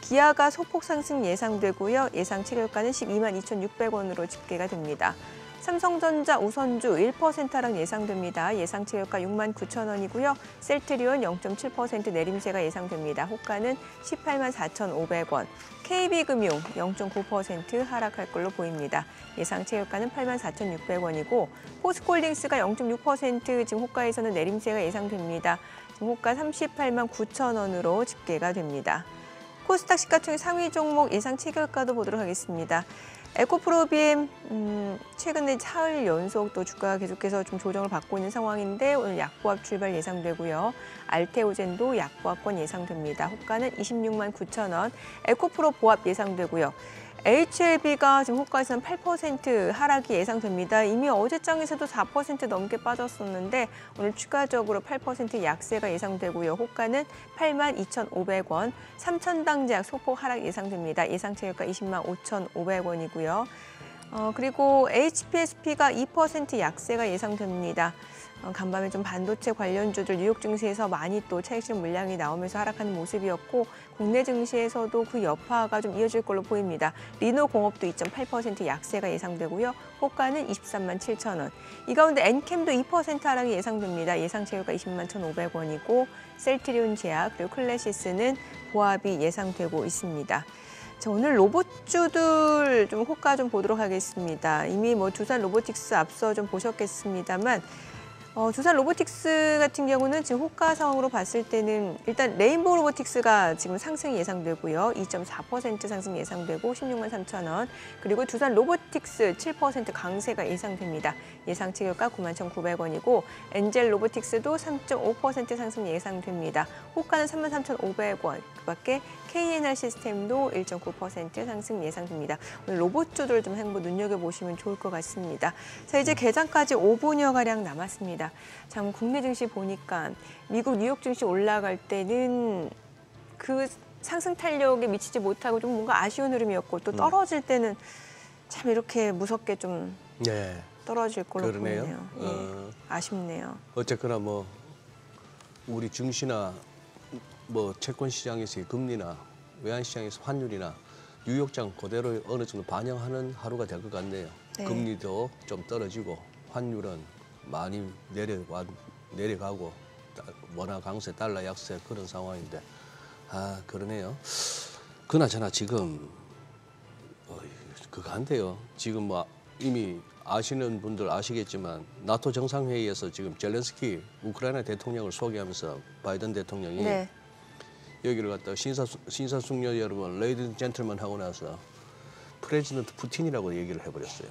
기아가 소폭 상승 예상되고요. 예상 체결가는 12만 2,600원으로 집계가 됩니다. 삼성전자 우선주 1% 하락 예상됩니다. 예상 체결가 6만 9천 원이고요. 셀트리온 0.7% 내림세가 예상됩니다. 호가는 18만 4,500원. KB금융 0.9% 하락할 걸로 보입니다. 예상 체결가는 8만 4,600원이고 포스코홀딩스가 0.6% 지금 호가에서는 내림세가 예상됩니다. 지금 호가 38만 9천 원으로 집계가 됩니다. 코스닥 시가총액 상위 종목 예상 체결가도 보도록 하겠습니다. 에코프로비엠 최근에 사흘 연속 또 주가가 계속해서 좀 조정을 받고 있는 상황인데 오늘 약보합 출발 예상되고요. 알테오젠도 약보합권 예상됩니다. 호가는 26만 9천 원. 에코프로 보합 예상되고요. HLB가 지금 호가에서는 8% 하락이 예상됩니다. 이미 어제장에서도 4% 넘게 빠졌었는데 오늘 추가적으로 8% 약세가 예상되고요. 호가는 8만 2,500원, 삼천당제약 소폭 하락 예상됩니다. 예상 체결가 20만 5,500원이고요. 그리고 HPSP가 2% 약세가 예상됩니다. 간밤에 좀 반도체 관련주들 뉴욕 증시에서 많이 또 차익 실현 물량이 나오면서 하락하는 모습이었고 국내 증시에서도 그 여파가 좀 이어질 걸로 보입니다. 리노공업도 2.8% 약세가 예상되고요. 호가는 23만 7천 원. 이 가운데 엔캠도 2% 하락이 예상됩니다. 예상 체결가 20만 1,500원이고 셀트리온 제약 그리고 클래시스는 보합이 예상되고 있습니다. 자, 오늘 로봇주들 좀 호가 좀 보도록 하겠습니다. 이미 뭐 두산 로보틱스 앞서 좀 보셨겠습니다만 두산 로보틱스 같은 경우는 지금 호가 상황으로 봤을 때는 일단 레인보우 로보틱스가 지금 상승이 예상되고요. 2.4% 상승 예상되고 16만 3천 원. 그리고 두산 로보틱스 7% 강세가 예상됩니다. 예상 체결가 9만 1,900원이고 엔젤 로보틱스도 3.5% 상승 예상됩니다. 호가는 3만 3,500원. 그밖에 KNR 시스템도 1.9% 상승 예상됩니다. 오늘 로봇주들 좀 행보 눈여겨보시면 좋을 것 같습니다. 자, 이제 개장까지 5분여가량 남았습니다. 참 국내 증시 보니까 미국 뉴욕 증시 올라갈 때는 그 상승 탄력에 미치지 못하고 좀 뭔가 아쉬운 흐름이었고 또 떨어질 때는 참 이렇게 무섭게 좀 네. 떨어질 걸로 그러네요. 보이네요. 예, 아쉽네요. 어쨌거나 뭐 우리 증시나 뭐 채권 시장에서의 금리나 외환 시장에서 환율이나 뉴욕장 그대로 어느 정도 반영하는 하루가 될 것 같네요. 네. 금리도 좀 떨어지고 환율은 많이 내려가고 원화 강세, 달러 약세 그런 상황인데 그러네요. 그나저나 지금 그거 한데요. 지금 뭐 이미 아시는 분들 아시겠지만 나토 정상회의에서 지금 젤렌스키 우크라이나 대통령을 소개하면서 바이든 대통령이 네. 여기를 갖다 신사숙녀 여러분, 레이디 젠틀맨 하고 나서 프레지던트 푸틴이라고 얘기를 해버렸어요.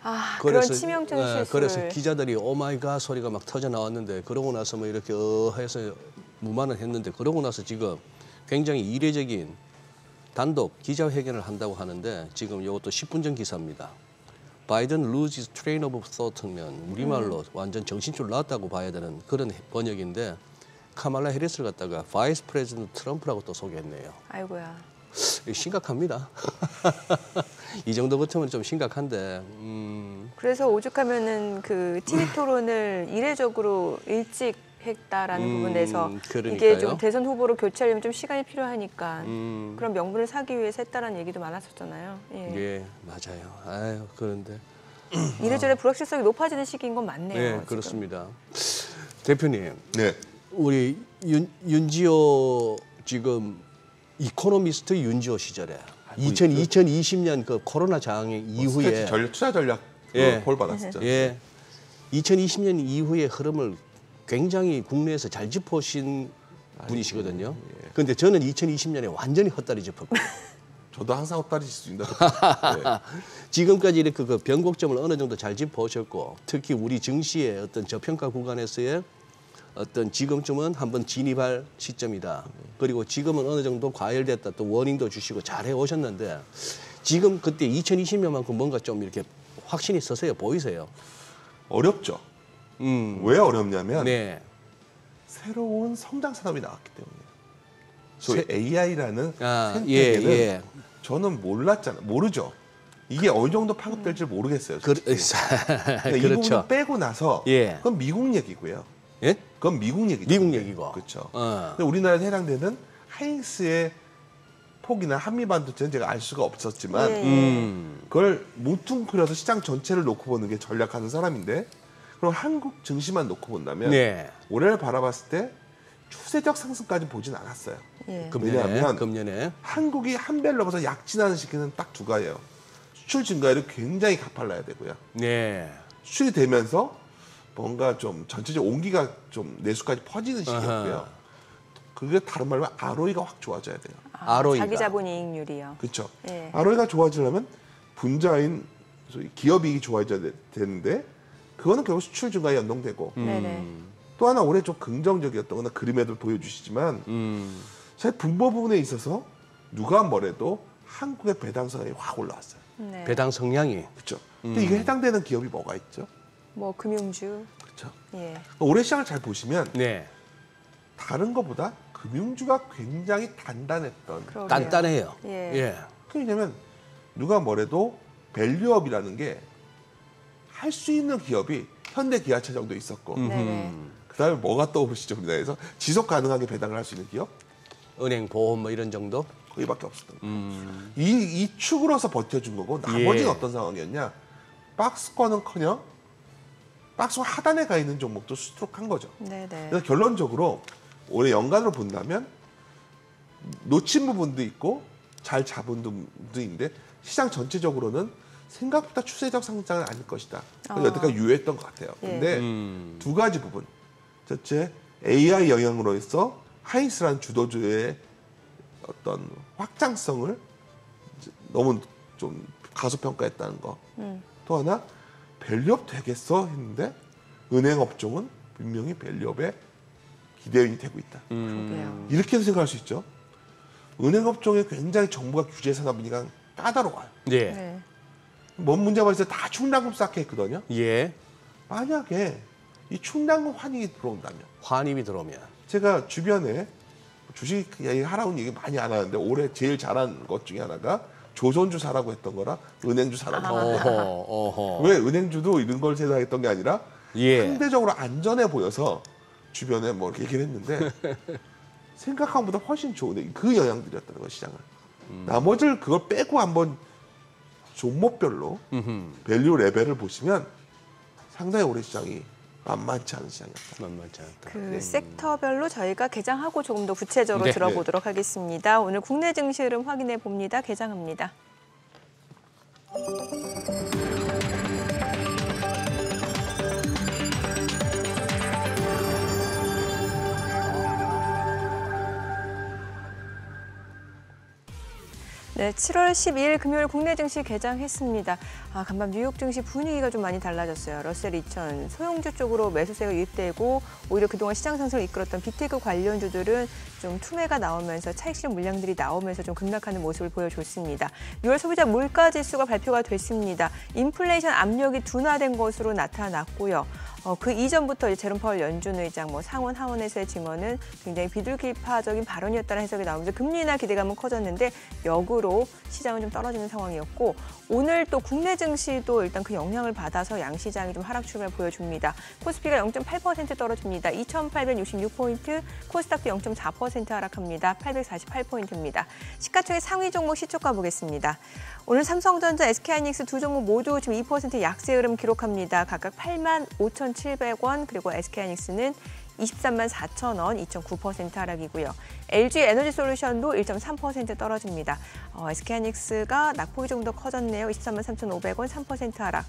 아, 그런 치명적인 실수를. 그래서 기자들이 오마이갓 소리가 막 터져 나왔는데 그러고 나서 뭐 이렇게 해서 무마는 했는데 그러고 나서 지금 굉장히 이례적인 단독 기자회견을 한다고 하는데 지금 이것도 10분 전 기사입니다. 바이든 loses train of thought면 우리말로 완전 정신줄 나왔다고 봐야 되는 그런 번역인데 카말라 해리스를 갖다가 바이스 프레지던트 트럼프라고 또 소개했네요. 아이고야. 심각합니다. 이 정도 붙으면 좀 심각한데. 그래서 오죽하면은 그 TV 토론을 이례적으로 일찍 했다라는 부분에서 그러니까요. 이게 좀 대선 후보로 교체하려면 좀 시간이 필요하니까 그런 명분을 사기 위해서 했다라는 얘기도 많았었잖아요. 예. 예, 맞아요. 아유, 그런데. 이래저래 불확실성이 높아지는 시기인 건 맞네요. 네, 지금. 그렇습니다. 대표님, 네. 우리 윤지호 지금 이코노미스트 윤지호 시절에 2020년 그 코로나 장애 이후에 투자 전략 예. 볼 받았었죠. 예, 2020년 이후의 흐름을 굉장히 국내에서 잘 짚으신 분이시거든요. 그런데 저는 2020년에 완전히 헛다리 짚었거든요. 저도 항상 헛다리 짚습니다. 지금까지 이렇게 그 변곡점을 어느 정도 잘 짚어오셨고 특히 우리 증시의 어떤 저평가 구간에서의 어떤 지금쯤은 한번 진입할 시점이다. 그리고 지금은 어느 정도 과열됐다. 또 워닝도 주시고 잘 해오셨는데 지금 그때 2020년만큼 뭔가 좀 이렇게 확신이 서세요? 보이세요? 어렵죠. 왜 어렵냐면 네. 새로운 성장 산업이 나왔기 때문에. 소위 AI라는 예, 생태계는 예. 저는 모르죠. 이게 어느 정도 파급될지 모르겠어요. 그렇죠. 이 부분 빼고 나서 예. 그건 미국 얘기고요. 예? 그건 미국 얘기죠. 미국 얘기고. 그렇죠. 어. 근데 우리나라에 해당되는 하이닉스의 폭이나 한미반도체는 제가 알 수가 없었지만 그걸 뭉뚱그려서 시장 전체를 놓고 보는 게 전략하는 사람인데 그럼 한국 증시만 놓고 본다면 네. 올해를 바라봤을 때 추세적 상승까지 보진 않았어요. 예. 왜냐하면 금년에 한국이 한 배를 넘어서 약진하는 시기는 딱 두 가지예요. 수출 증가율이 굉장히 가팔라야 되고요. 네. 수출이 되면서 뭔가 좀 전체적 온기가 좀 내수까지 퍼지는 시기였고요. 그게 다른 말로 ROE가 확 좋아져야 돼요. ROE가. 자기 자본 이익률이요. 그렇죠. 예. ROE가 좋아지려면 분자인 소위 기업이익이 좋아져야 되는데 그거는 결국 수출 증가에 연동되고 네네. 또 하나 올해 좀 긍정적이었던 거는 그림에도 보여주시지만 사실 분모 부분에 있어서 누가 뭐래도 한국의 배당 성향이 확 올라왔어요. 네. 배당 성향이. 그렇죠. 근데 이게 해당되는 기업이 뭐가 있죠? 뭐 금융주. 그렇죠. 예. 올해 시장을 잘 보시면 네. 다른 것보다 금융주가 굉장히 단단했던. 그러게요. 단단해요. 예. 예. 왜냐면 누가 뭐래도 밸류업이라는 게 할 수 있는 기업이 현대기아차 정도 있었고 네네. 그다음에 뭐가 떠오르시죠 우리나라에서 지속 가능하게 배당을 할 수 있는 기업 은행, 보험 뭐 이런 정도? 거기밖에 없었던 거예요. 이 축으로서 버텨준 거고 나머지는 예. 어떤 상황이었냐? 박스권은커녕 박스권 하단에 가 있는 종목도 수두룩한 거죠. 네네. 그래서 결론적으로 올해 연간으로 본다면 놓친 부분도 있고 잘 잡은 부분도 있는데 시장 전체적으로는 생각보다 추세적 상승은 아닐 것이다. 그래서 여태까지 유효했던 것 같아요. 예. 근데 두 가지 부분. 첫째, AI 영향으로 해서 하이닉스라는 주도주의 어떤 확장성을 너무 좀 가소평가했다는 거. 또 하나, 밸류업 되겠어 했는데 은행 업종은 분명히 밸류업에 기대인이 되고 있다. 그러게요. 이렇게도 생각할 수 있죠. 은행 업종에 굉장히 정부가 규제 산업이니까 까다로워요. 예. 네. 뭔 문제가 있어요? 다 충당금 쌓게 했거든요. 예. 만약에 이 충당금 환입이 들어온다면 환입이 들어오면. 제가 주변에 주식 하라고 얘기 많이 안 하는데 올해 제일 잘한 것 중에 하나가 조선주 사라고 했던 거라 은행주 사라고 했던 거예요. 어허. 왜 은행주도 이런 걸 생각했던 게 아니라 예. 상대적으로 안전해 보여서 주변에 뭐 이렇게 얘기를 했는데 생각한 것보다 훨씬 좋은 그 영향들이었다는 거예요, 시장을. 나머지를 그걸 빼고 한번 종목별로 밸류 레벨을 보시면 상당히 올해 시장이 만만치 않은 시장이었다. 만만치 않다. 그 섹터별로 저희가 개장하고 조금 더 구체적으로 네. 들어보도록 하겠습니다. 오늘 국내 증시 흐름 확인해 봅니다. 개장합니다. 네, 7월 12일 금요일 국내 증시 개장했습니다. 간밤 뉴욕 증시 분위기가 좀 많이 달라졌어요. 러셀 2000 소형주 쪽으로 매수세가 유입되고 오히려 그동안 시장 상승을 이끌었던 빅테크 관련주들은 좀 투매가 나오면서 차익실현 물량들이 나오면서 좀 급락하는 모습을 보여줬습니다. 6월 소비자 물가지수가 발표가 됐습니다. 인플레이션 압력이 둔화된 것으로 나타났고요. 그 이전부터 제롬 파월 연준 의장, 상원 하원에서의 증언은 굉장히 비둘기파적인 발언이었다는 해석이 나오면서 금리 인하 기대감은 커졌는데 역으로 시장은 좀 떨어지는 상황이었고 오늘 또 국내 증시도 일단 그 영향을 받아서 양시장이 좀 하락 출발 보여줍니다. 코스피가 0.8% 떨어집니다. 2,866포인트, 코스닥도 0.4% 하락합니다. 848포인트입니다. 시가총액 상위 종목 시초가 보겠습니다. 오늘 삼성전자, SK하이닉스 두 종목 모두 지금 2% 약세 흐름 기록합니다. 각각 85,700원, 그리고 SK하이닉스는 23만 4천 원, 2.9% 하락이고요. LG에너지솔루션도 1.3% 떨어집니다. SK하이닉스가 낙폭이 조금 더 커졌네요. 23만 3,500원, 3% 하락.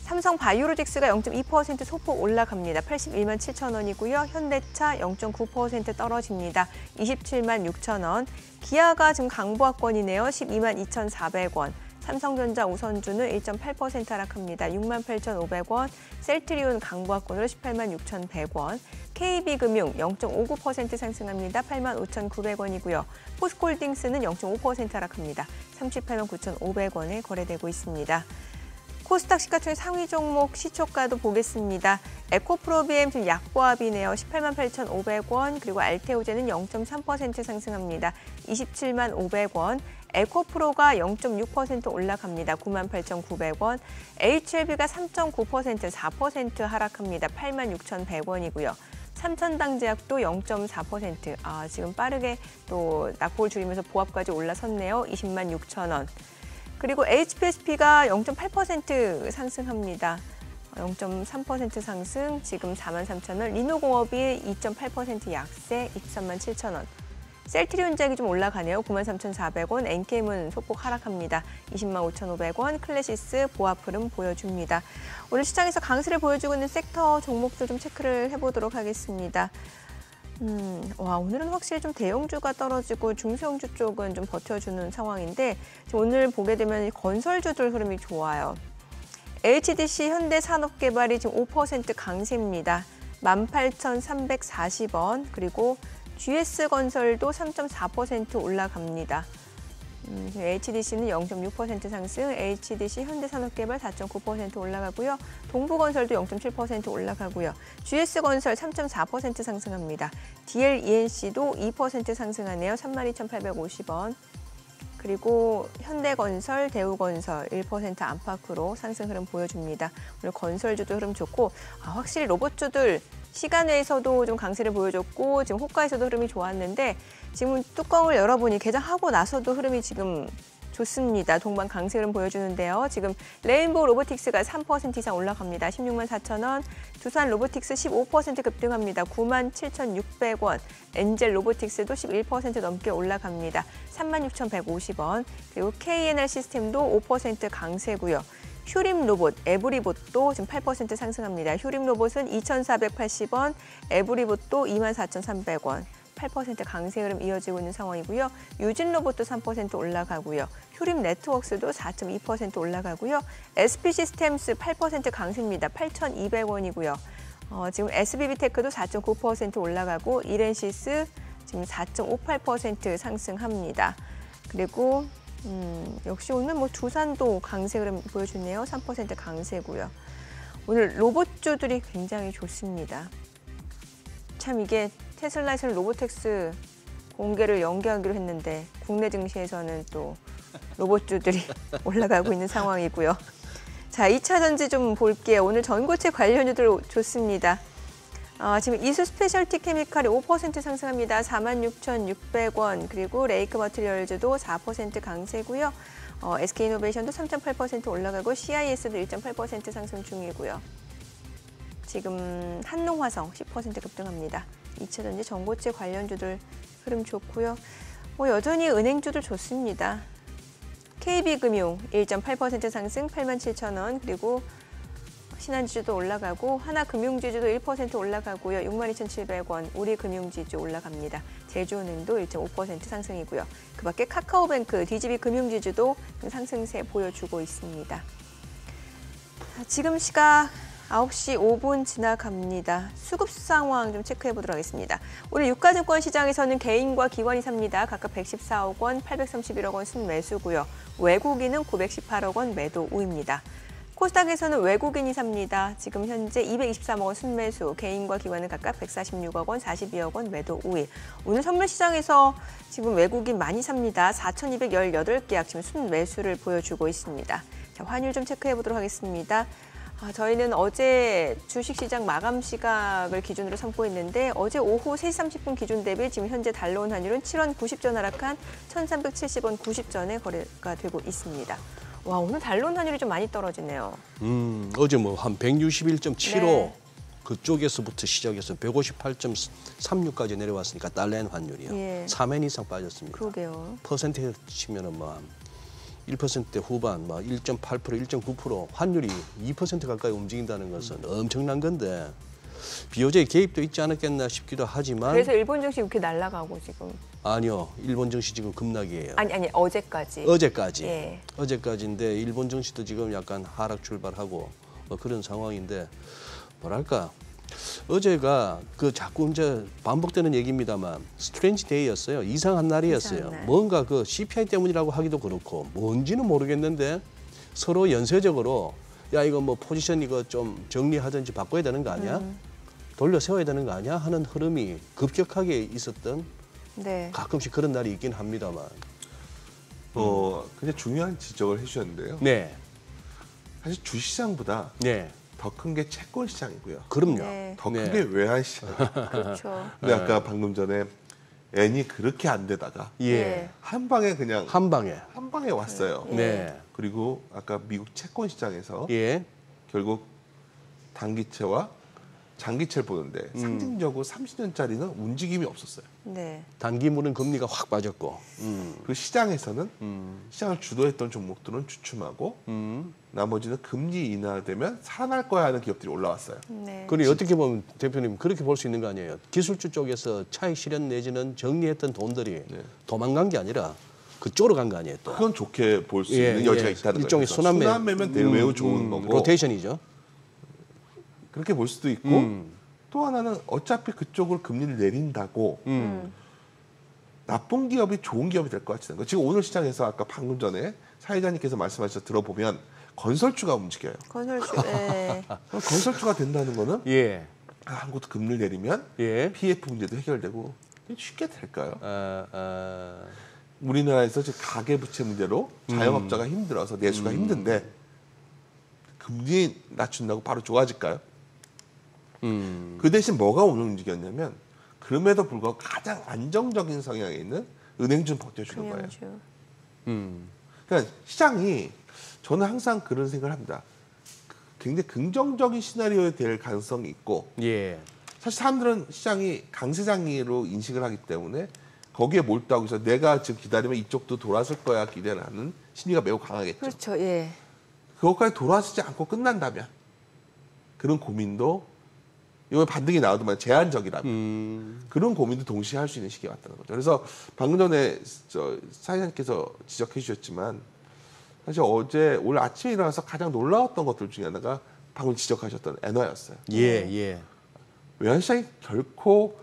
삼성바이오로직스가 0.2% 소폭 올라갑니다. 81만 7천 원이고요. 현대차 0.9% 떨어집니다. 27만 6천 원. 기아가 지금 강보합권이네요. 12만 2,400원. 삼성전자 우선주는 1.8% 하락합니다. 6만 8,500원. 셀트리온 강보합권으로 18만 6,100원. KB금융 0.59% 상승합니다. 8만 5,900원이고요. 포스코홀딩스는 0.5% 하락합니다. 38만 9,500원에 거래되고 있습니다. 코스닥 시가총액 상위 종목 시초가도 보겠습니다. 에코프로비엠 지금 약보합이네요. 18만 8,500원, 그리고 알테오제는 0.3% 상승합니다. 27만 500원. 에코프로가 0.6% 올라갑니다. 9만 8,900원. HLB가 3.9%, 4% 하락합니다. 8만 6,100원이고요. 삼천당제약도 0.4%. 지금 빠르게 또 낙폭을 줄이면서 보합까지 올라섰네요. 20만 6천 원. 그리고 HPSP가 0.8% 상승합니다. 0.3% 상승, 지금 4만 3천 원. 리노공업이 2.8% 약세, 23만 7천 원. 셀트리온제약이 좀 올라가네요. 9만 3,400원. 엔캠은 소폭 하락합니다. 20만 5,500원. 클래시스 보합 흐름 보여줍니다. 오늘 시장에서 강세를 보여주고 있는 섹터 종목들 좀 체크를 해보도록 하겠습니다. 오늘은 확실히 좀 대형주가 떨어지고 중소형주 쪽은 좀 버텨주는 상황인데 오늘 보게 되면 건설주들 흐름이 좋아요. HDC 현대산업개발이 지금 5% 강세입니다. 18,340원. 그리고 GS건설도 3.4% 올라갑니다. HDC는 0.6% 상승, HDC 현대산업개발 4.9% 올라가고요. 동부건설도 0.7% 올라가고요. GS건설 3.4% 상승합니다. DLENC도 2% 상승하네요. 32,850원. 그리고 현대건설, 대우건설 1% 안팎으로 상승 흐름 보여줍니다. 오늘 건설주도 흐름 좋고 확실히 로봇주들 시간 외에서도 좀 강세를 보여줬고 지금 호가에서도 흐름이 좋았는데 지금 뚜껑을 열어보니 개장하고 나서도 흐름이 지금 좋습니다. 동반 강세 흐름 보여주는데요. 지금 레인보우 로보틱스가 3% 이상 올라갑니다. 16만 4천 원. 두산 로보틱스 15% 급등합니다. 9만 7,600원. 엔젤 로보틱스도 11% 넘게 올라갑니다. 36,150원. 그리고 KNR 시스템도 5% 강세고요. 휴림 로봇, 에브리봇도 지금 8% 상승합니다. 휴림 로봇은 2,480원, 에브리봇도 24,300원. 8% 강세 흐름 이어지고 있는 상황이고요. 유진 로봇도 3% 올라가고요. 휴림 네트워크스도 4.2% 올라가고요. SP 시스템스 8% 강세입니다. 8,200원이고요. 지금 SBB테크도 4.9% 올라가고 이렌시스 지금 4.58% 상승합니다. 그리고 역시 오늘 두산도 강세 흐름 보여주네요. 3% 강세고요. 오늘 로봇주들이 굉장히 좋습니다. 참 이게 테슬라에서는 로보텍스 공개를 연기하기로 했는데 국내 증시에서는 또 로봇주들이 올라가고 있는 상황이고요. 자, 2차 전지 좀 볼게요. 오늘 전고체 관련주들 좋습니다. 지금 이수 스페셜티 케미칼이 5% 상승합니다. 46,600원. 그리고 레이크 머티리얼즈도 4% 강세고요. SK이노베이션도 3.8% 올라가고 CIS도 1.8% 상승 중이고요. 지금 한농화성 10% 급등합니다. 2차 전지 전고체 관련주들 흐름 좋고요. 여전히 은행주들 좋습니다. KB금융 1.8% 상승 87,000원. 그리고 신한지주도 올라가고 하나금융지주도 1% 올라가고요. 62,700원. 우리금융지주 올라갑니다. 제주은행도 1.5% 상승이고요. 그밖에 카카오뱅크, DGB금융지주도 상승세 보여주고 있습니다. 지금 시각 9시 5분 지나갑니다. 수급 상황 좀 체크해 보도록 하겠습니다. 오늘 유가증권 시장에서는 개인과 기관이 삽니다. 각각 114억 원, 831억 원 순매수고요. 외국인은 918억 원 매도 우입니다. 코스닥에서는 외국인이 삽니다. 지금 현재 223억 원 순매수, 개인과 기관은 각각 146억 원, 42억 원 매도 우위. 오늘 선물 시장에서 지금 외국인 많이 삽니다. 4,218개 아침 순매수를 보여주고 있습니다. 자, 환율 좀 체크해 보도록 하겠습니다. 저희는 어제 주식시장 마감 시각을 기준으로 삼고 있는데 어제 오후 3시 30분 기준 대비 지금 현재 달러원 환율은 7원 90전 하락한 1,370원 90전에 거래가 되고 있습니다. 와, 오늘 달러원 환율이 좀 많이 떨어지네요. 어제 뭐 한 161.75 네. 그쪽에서부터 시작해서 158.36까지 내려왔으니까 달러엔 환율이요. 예. 3엔 이상 빠졌습니다. 그러게요. 퍼센트 치면은 뭐 1%대 후반, 뭐 1.8%, 1.9% 환율이 2% 가까이 움직인다는 것은 엄청난 건데 비효제의 개입도 있지 않았겠나 싶기도 하지만 그래서 일본 증시 이렇게 날아가고 지금. 아니요, 일본 증시 지금 급락이에요. 아니 어제까지. 어제까지. 예. 어제까지인데 일본 증시도 지금 약간 하락 출발하고 뭐 그런 상황인데 뭐랄까 어제가 그 자꾸 이제 반복되는 얘기입니다만 스트레인지 데이였어요. 이상한 날이었어요. 이상한 날. 뭔가 그 CPI 때문이라고 하기도 그렇고 뭔지는 모르겠는데 서로 연쇄적으로 야 이거 뭐 포지션 이거 좀 정리하든지 바꿔야 되는 거 아니야? 돌려 세워야 되는 거 아니야? 하는 흐름이 급격하게 있었던 네. 가끔씩 그런 날이 있긴 합니다만. 굉장히 중요한 지적을 해주셨는데요. 네, 사실 주시장보다 네, 더 큰 게 채권 시장이고요. 그럼요. 네. 더 네. 큰 게 외환 시장. 그렇죠. 근데 아까 방금 전에 엔이 그렇게 안 되다가 예, 네. 한 방에 그냥 한 방에. 한 방에 왔어요. 예. 네, 그리고 아까 미국 채권 시장에서 예, 결국 단기채와 장기채를 보는데 상징적으로 30년짜리는 움직임이 없었어요. 네. 단기물은 금리가 확 빠졌고. 그 시장에서는 시장을 주도했던 종목들은 주춤하고 나머지는 금리 인하되면 살아날 거야 하는 기업들이 올라왔어요. 네. 그리 어떻게 보면 대표님 그렇게 볼 수 있는 거 아니에요? 기술주 쪽에서 차익 실현 내지는 정리했던 돈들이 네. 도망간 게 아니라 그쪽으로 간 거 아니에요? 또. 그건 좋게 볼 수 예, 있는 여지가 예. 있다는 일종의 거죠. 순환매. 순환매면 매우 좋은 거고 로테이션이죠. 그렇게 볼 수도 있고 또 하나는 어차피 그쪽으로 금리를 내린다고 나쁜 기업이 좋은 기업이 될 것 같지는 거. 지금 오늘 시장에서 아까 방금 전에 사회자님께서 말씀하셔서 들어보면 건설주가 움직여요. 건설주. 네. 건설주가 된다는 거는 예, 한국도 금리를 내리면 예. PF 문제도 해결되고 쉽게 될까요? 아, 우리나라에서 지금 가계부채 문제로 자영업자가 힘들어서 내수가 힘든데 금리 낮춘다고 바로 좋아질까요? 그 대신 뭐가 오늘 움직였냐면 그럼에도 불구하고 가장 안정적인 성향에 있는 은행 좀 버텨주는 거예요. 금융주. 그러니까 시장이 저는 항상 그런 생각을 합니다. 굉장히 긍정적인 시나리오에 될 가능성이 있고 예, 사실 사람들은 시장이 강세장으로 인식을 하기 때문에 거기에 몰두하고 있어서 내가 지금 기다리면 이쪽도 돌아설 거야 기대를 하는 심리가 매우 강하겠죠. 그렇죠. 예. 그것까지 돌아서지 않고 끝난다면 그런 고민도 이번 반등이 나와도 제한적이라면 그런 고민도 동시에 할 수 있는 시기가 왔다는 거죠. 그래서 방금 전에 사회자님께서 지적해 주셨지만 사실 어제 오늘 아침에 일어나서 가장 놀라웠던 것들 중에 하나가 방금 지적하셨던 엔화였어요. 예, 예. 외환시장이 결코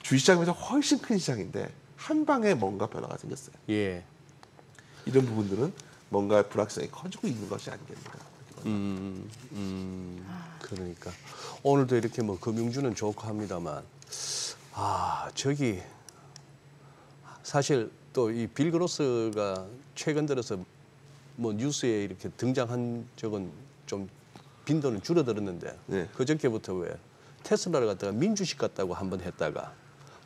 주식시장에서 훨씬 큰 시장인데 한 방에 뭔가 변화가 생겼어요. 예. 이런 부분들은 뭔가 불확실성이 커지고 있는 것이 아니겠나. 그러니까 오늘도 이렇게 뭐 금융주는 좋고 합니다만 저기 사실 또 이 빌 그로스가 최근 들어서 뭐 뉴스에 이렇게 등장한 적은 좀 빈도는 줄어들었는데 네. 그저께부터 왜 테슬라를 갖다가 민주식 같다고 한번 했다가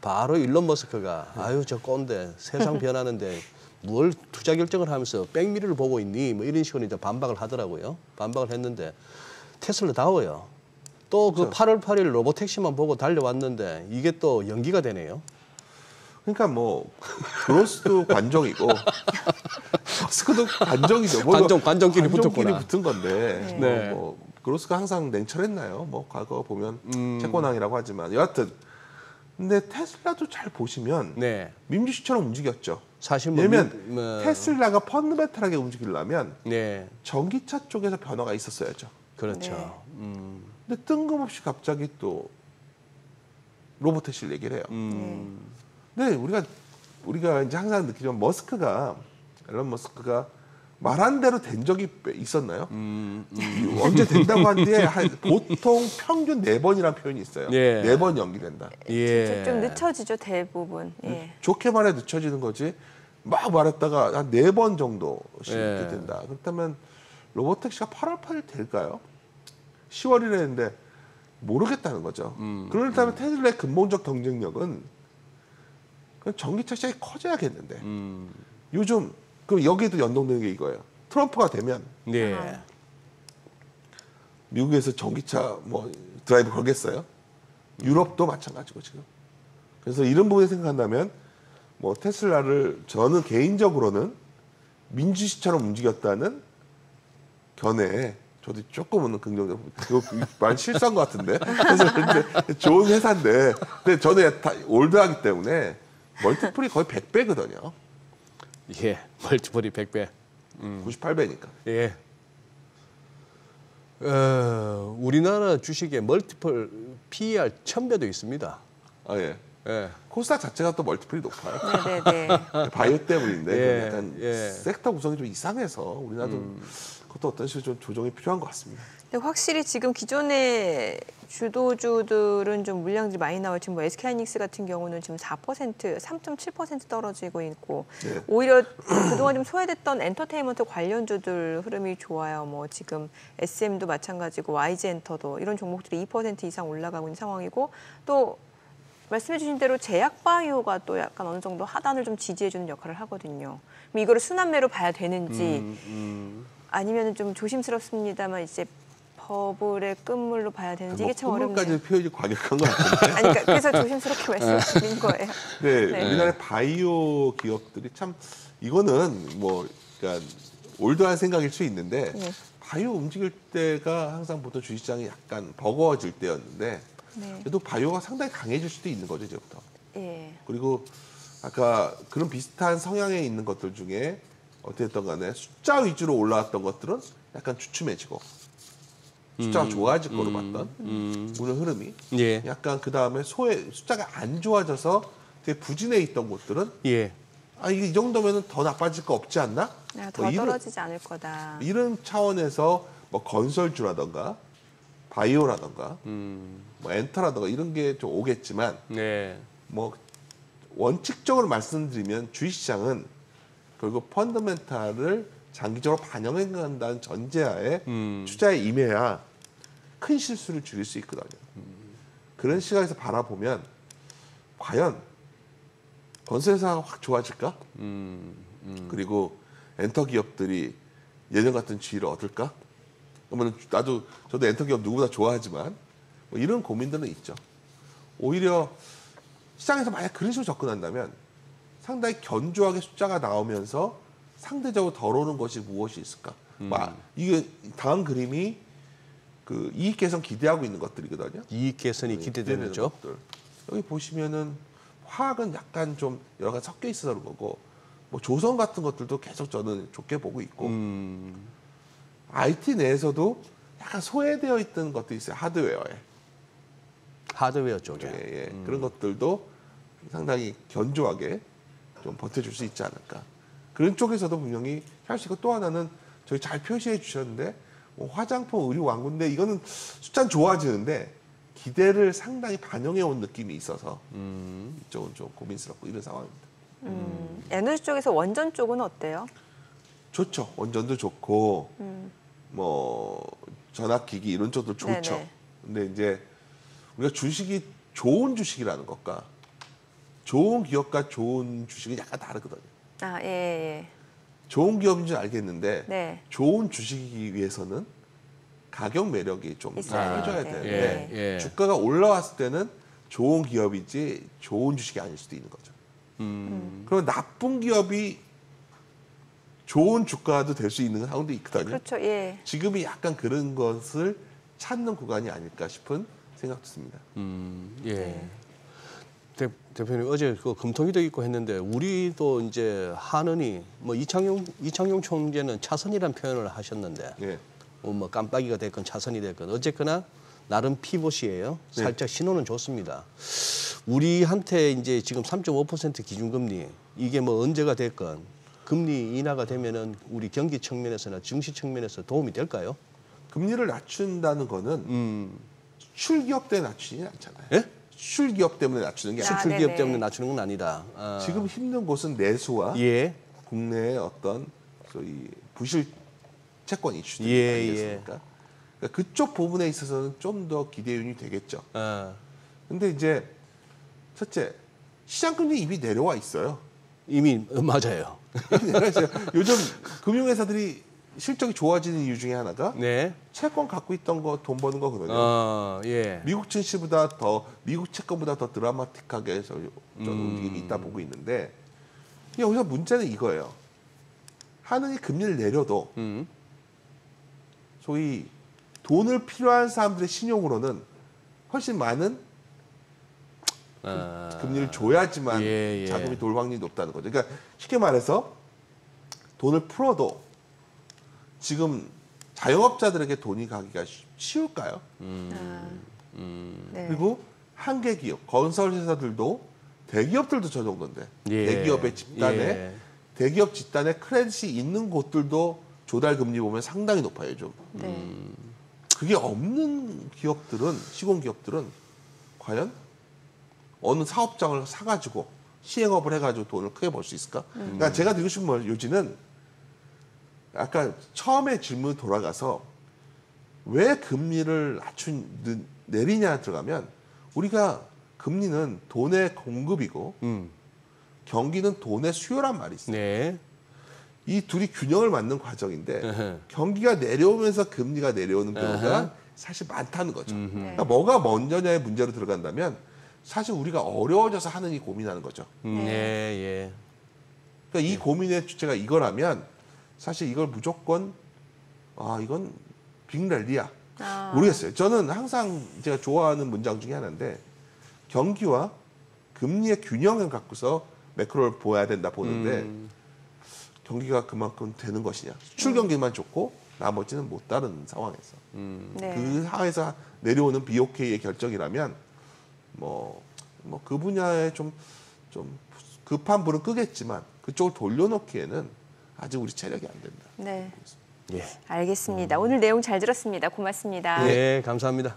바로 일론 머스크가 아유 저 꼰대 세상 변하는데 뭘 투자 결정을 하면서 백미러를 보고 있니? 뭐 이런 식으로 이제 반박을 하더라고요. 반박을 했는데 테슬라다워요. 또 그 8월 8일 로보택시만 보고 달려왔는데 이게 또 연기가 되네요. 그러니까 뭐 그로스도 관종이고 머스크도 관종이죠. 관종끼리 붙었구나. 붙은 건데 네. 뭐 그로스가 항상 냉철했나요? 뭐 과거 보면 채권왕이라고 하지만 여하튼 근데 테슬라도 잘 보시면 네. 민주시처럼 움직였죠. 사실 왜냐면 테슬라가 펀드멘탈하게 움직이려면 네. 전기차 쪽에서 변화가 있었어야죠. 그렇죠. 네. 근데 뜬금없이 갑자기 또 로보택시를 얘기를 해요. 근데 우리가 이제 항상 느끼지만 앨런 머스크가 말한 대로 된 적이 있었나요? 언제 된다고 한 뒤에 보통 평균 4번이라는 표현이 있어요. 예. 4번 연기된다. 예. 좀 늦춰지죠 대부분. 예. 좋게 말해 늦춰지는 거지. 막 말했다가 한 4번 정도씩 예. 이렇게 된다. 그렇다면 로보택시가 8월 8일 될까요? 10월이라 했는데 모르겠다는 거죠. 그렇다면 테슬라의 근본적 경쟁력은 그냥 전기차 시장이 커져야겠는데 요즘 그럼 여기에도 연동되는 게 이거예요. 트럼프가 되면 네. 미국에서 전기차 뭐 드라이브 걸겠어요? 유럽도 마찬가지고 지금. 그래서 이런 부분에 생각한다면 뭐 테슬라를 저는 개인적으로는 민주시처럼 움직였다는 견해에 저도 조금은 긍정적으로 이거 말 실수한 것 같은데 그래서 근데 좋은 회사인데 근데 저는 다 올드하기 때문에 멀티플이 거의 100배거든요. 예. 멀티플이 100배. 98배니까. 예. 우리나라 주식에 멀티플 PER 1000배도 있습니다. 아 예. 예. 코스닥 자체가 또 멀티플이 높아요. 네네네. 바이오 때문인데 예, 약간 예. 섹터 구성이 좀 이상해서 우리나라도 그것도 어떤 식으로 좀 조정이 필요한 것 같습니다. 근데 확실히 지금 기존의 주도주들은 좀 물량들이 많이 나와요. 지금 뭐 SK하이닉스 같은 경우는 지금 4%, 3.7% 떨어지고 있고 네. 오히려 그동안 좀 소외됐던 엔터테인먼트 관련주들 흐름이 좋아요. 뭐 지금 SM도 마찬가지고 YG엔터도 이런 종목들이 2% 이상 올라가고 있는 상황이고 또 말씀해주신 대로 제약바이오가 또 약간 어느 정도 하단을 좀 지지해주는 역할을 하거든요. 그럼 이거를 순환매로 봐야 되는지 아니면 좀 조심스럽습니다만 이제 버블의 끝물로 봐야 되는지 이게 참 어렵네요. 까지 표현이 과격한 것 같은데. 아니, 그러니까 그래서 조심스럽게 말씀드린 거예요. 네, 네. 우리나라의 바이오 기업들이 참 이거는 뭐 그러니까 올드한 생각일 수 있는데 네. 바이오 움직일 때가 항상 보통 주식시장이 약간 버거워질 때였는데 네. 그래도 바이오가 상당히 강해질 수도 있는 거죠 이제부터. 예. 그리고 아까 그런 비슷한 성향에 있는 것들 중에 어떻게 됐던 간에 숫자 위주로 올라왔던 것들은 약간 주춤해지고 숫자가 좋아질 거로 봤던 오늘 흐름이 예. 약간 그 다음에 숫자가 안 좋아져서 되게 부진해 있던 곳들은 예. 아 이게 이 정도면은 더 나빠질 거 없지 않나? 아, 더 뭐 떨어지지 않을 거다. 이런 차원에서 뭐 건설주라던가 바이오라던가 뭐 엔터라던가 이런 게 좀 오겠지만 네. 뭐 원칙적으로 말씀드리면 주식시장은 결국 펀더멘탈을 장기적으로 반영해 간다는 전제하에 투자에 임해야 큰 실수를 줄일 수 있거든요. 그런 시각에서 바라보면 과연 건설회사가 확 좋아질까? 그리고 엔터 기업들이 예전 같은 지위를 얻을까? 그러면 저도 엔터 기업 누구보다 좋아하지만 뭐 이런 고민들은 있죠. 오히려 시장에서 만약 그런 식으로 접근한다면 상당히 견조하게 숫자가 나오면서 상대적으로 덜 오는 것이 무엇이 있을까? 이게 다음 그림이 그 이익 개선 기대하고 있는 것들이거든요. 이익 개선이 기대되는 기대되죠. 것들. 여기 보시면은 화학은 약간 좀 여러 가지 섞여 있어서 그런 거고 뭐 조선 같은 것들도 계속 저는 좋게 보고 있고 IT 내에서도 약간 소외되어 있던 것도 있어요. 하드웨어에. 하드웨어 쪽에. 예. 그런 것들도 상당히 견조하게 좀 버텨줄 수 있지 않을까. 그런 쪽에서도 분명히 할 수 있고 또 하나는 저희 잘 표시해 주셨는데 뭐 화장품, 의류, 왕구인데 이거는 숫자는 좋아지는데 기대를 상당히 반영해 온 느낌이 있어서 이쪽은 좀 고민스럽고 이런 상황입니다. 에너지 쪽에서 원전 쪽은 어때요? 좋죠. 원전도 좋고 뭐 전압기기 이런 쪽도 좋죠. 네네. 근데 이제 우리가 주식이 좋은 주식이라는 것과 좋은 기업과 좋은 주식은 약간 다르거든요. 아, 예. 좋은 기업인 줄 알겠는데 네. 좋은 주식이기 위해서는 가격 매력이 좀 있어야 해줘야 되는데. 되는데 예, 예. 주가가 올라왔을 때는 좋은 기업이지 좋은 주식이 아닐 수도 있는 거죠. 그러면 나쁜 기업이 좋은 주가도 될 수 있는 상황도 있거든요. 그렇죠. 예. 지금이 약간 그런 것을 찾는 구간이 아닐까 싶은 생각도 듭니다. 예. 네. 대표님 어제 그 금통위도 있고 했는데 우리도 이제 한은이 뭐 이창용 총재는 차선이란 표현을 하셨는데 예. 뭐 깜빡이가 됐건 차선이 됐건 어쨌거나 나름 피봇이에요. 네. 살짝 신호는 좋습니다. 우리한테 이제 지금 3.5% 기준금리 이게 뭐 언제가 됐건 금리 인하가 되면은 우리 경기 측면에서나 증시 측면에서 도움이 될까요? 금리를 낮춘다는 거는 수출기업 때문에 낮추지 않잖아요. 예? 수출기업 때문에 낮추는 게 아니라 수출 기업 네네. 때문에 낮추는 건 아니다. 아, 지금 힘든 곳은 내수와 예. 국내의 어떤 소위 부실 채권 이슈들 예, 아니겠습니까? 그러니까 그쪽 부분에 있어서는 좀 더 기대윤이 되겠죠. 아, 근데 이제 첫째 시장금리 이미 내려와 있어요. 이미 맞아요. 이미 내려와 있어요. 요즘 금융회사들이 실적이 좋아지는 이유 중에 하나가 네. 채권 갖고 있던 거 돈 버는 거거든요. 예. 미국 증시보다 더 미국 채권보다 더 드라마틱하게 해서 좀 움직임이 있다 보고 있는데 여기서 문제는 이거예요. 한은이 금리를 내려도 소위 돈을 필요한 사람들의 신용으로는 훨씬 많은 금리를 줘야지만 예, 예. 자금이 돌 확률이 높다는 거죠. 그러니까 쉽게 말해서 돈을 풀어도 지금 자영업자들에게 돈이 가기가 쉬울까요? 네. 그리고 한계 기업, 건설 회사들도 대기업들도 저 정도인데 예. 대기업의 집단에 예. 대기업 집단에 크레딧이 있는 곳들도 조달 금리 보면 상당히 높아요, 좀. 네. 그게 없는 기업들은 시공 기업들은 과연 어느 사업장을 사가지고 시행업을 해가지고 돈을 크게 벌 수 있을까? 그러니까 제가 드리고 싶은 요지는 아까 처음에 질문 돌아가서 왜 금리를 내리냐 들어가면 우리가 금리는 돈의 공급이고 경기는 돈의 수요란 말이 있어요. 네. 이 둘이 균형을 맞는 과정인데 에헤. 경기가 내려오면서 금리가 내려오는 경우가 사실 많다는 거죠. 그러니까 뭐가 먼저냐의 문제로 들어간다면 사실 우리가 어려워져서 하는 이 고민하는 거죠. 예. 그러니까 이 고민의 주체가 이거라면 사실 이걸 무조건 이건 빅랠리야. 모르겠어요. 저는 항상 제가 좋아하는 문장 중에 하나인데 경기와 금리의 균형을 갖고서 매크로를 보아야 된다 보는데 경기가 그만큼 되는 것이냐. 수출 경기만 좋고 나머지는 못 따르는 상황에서. 네. 그 상황에서 내려오는 BOK의 결정이라면 그 분야에 좀 급한 불은 끄겠지만 그쪽을 돌려놓기에는 아직 우리 체력이 안 된다. 네. 예. 알겠습니다. 오늘 내용 잘 들었습니다. 고맙습니다. 네, 감사합니다.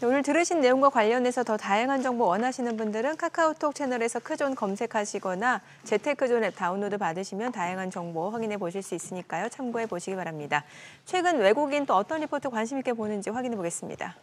네, 오늘 들으신 내용과 관련해서 더 다양한 정보 원하시는 분들은 카카오톡 채널에서 크존 검색하시거나 재테크존 앱 다운로드 받으시면 다양한 정보 확인해 보실 수 있으니까요. 참고해 보시기 바랍니다. 최근 외국인 또 어떤 리포트 관심 있게 보는지 확인해 보겠습니다.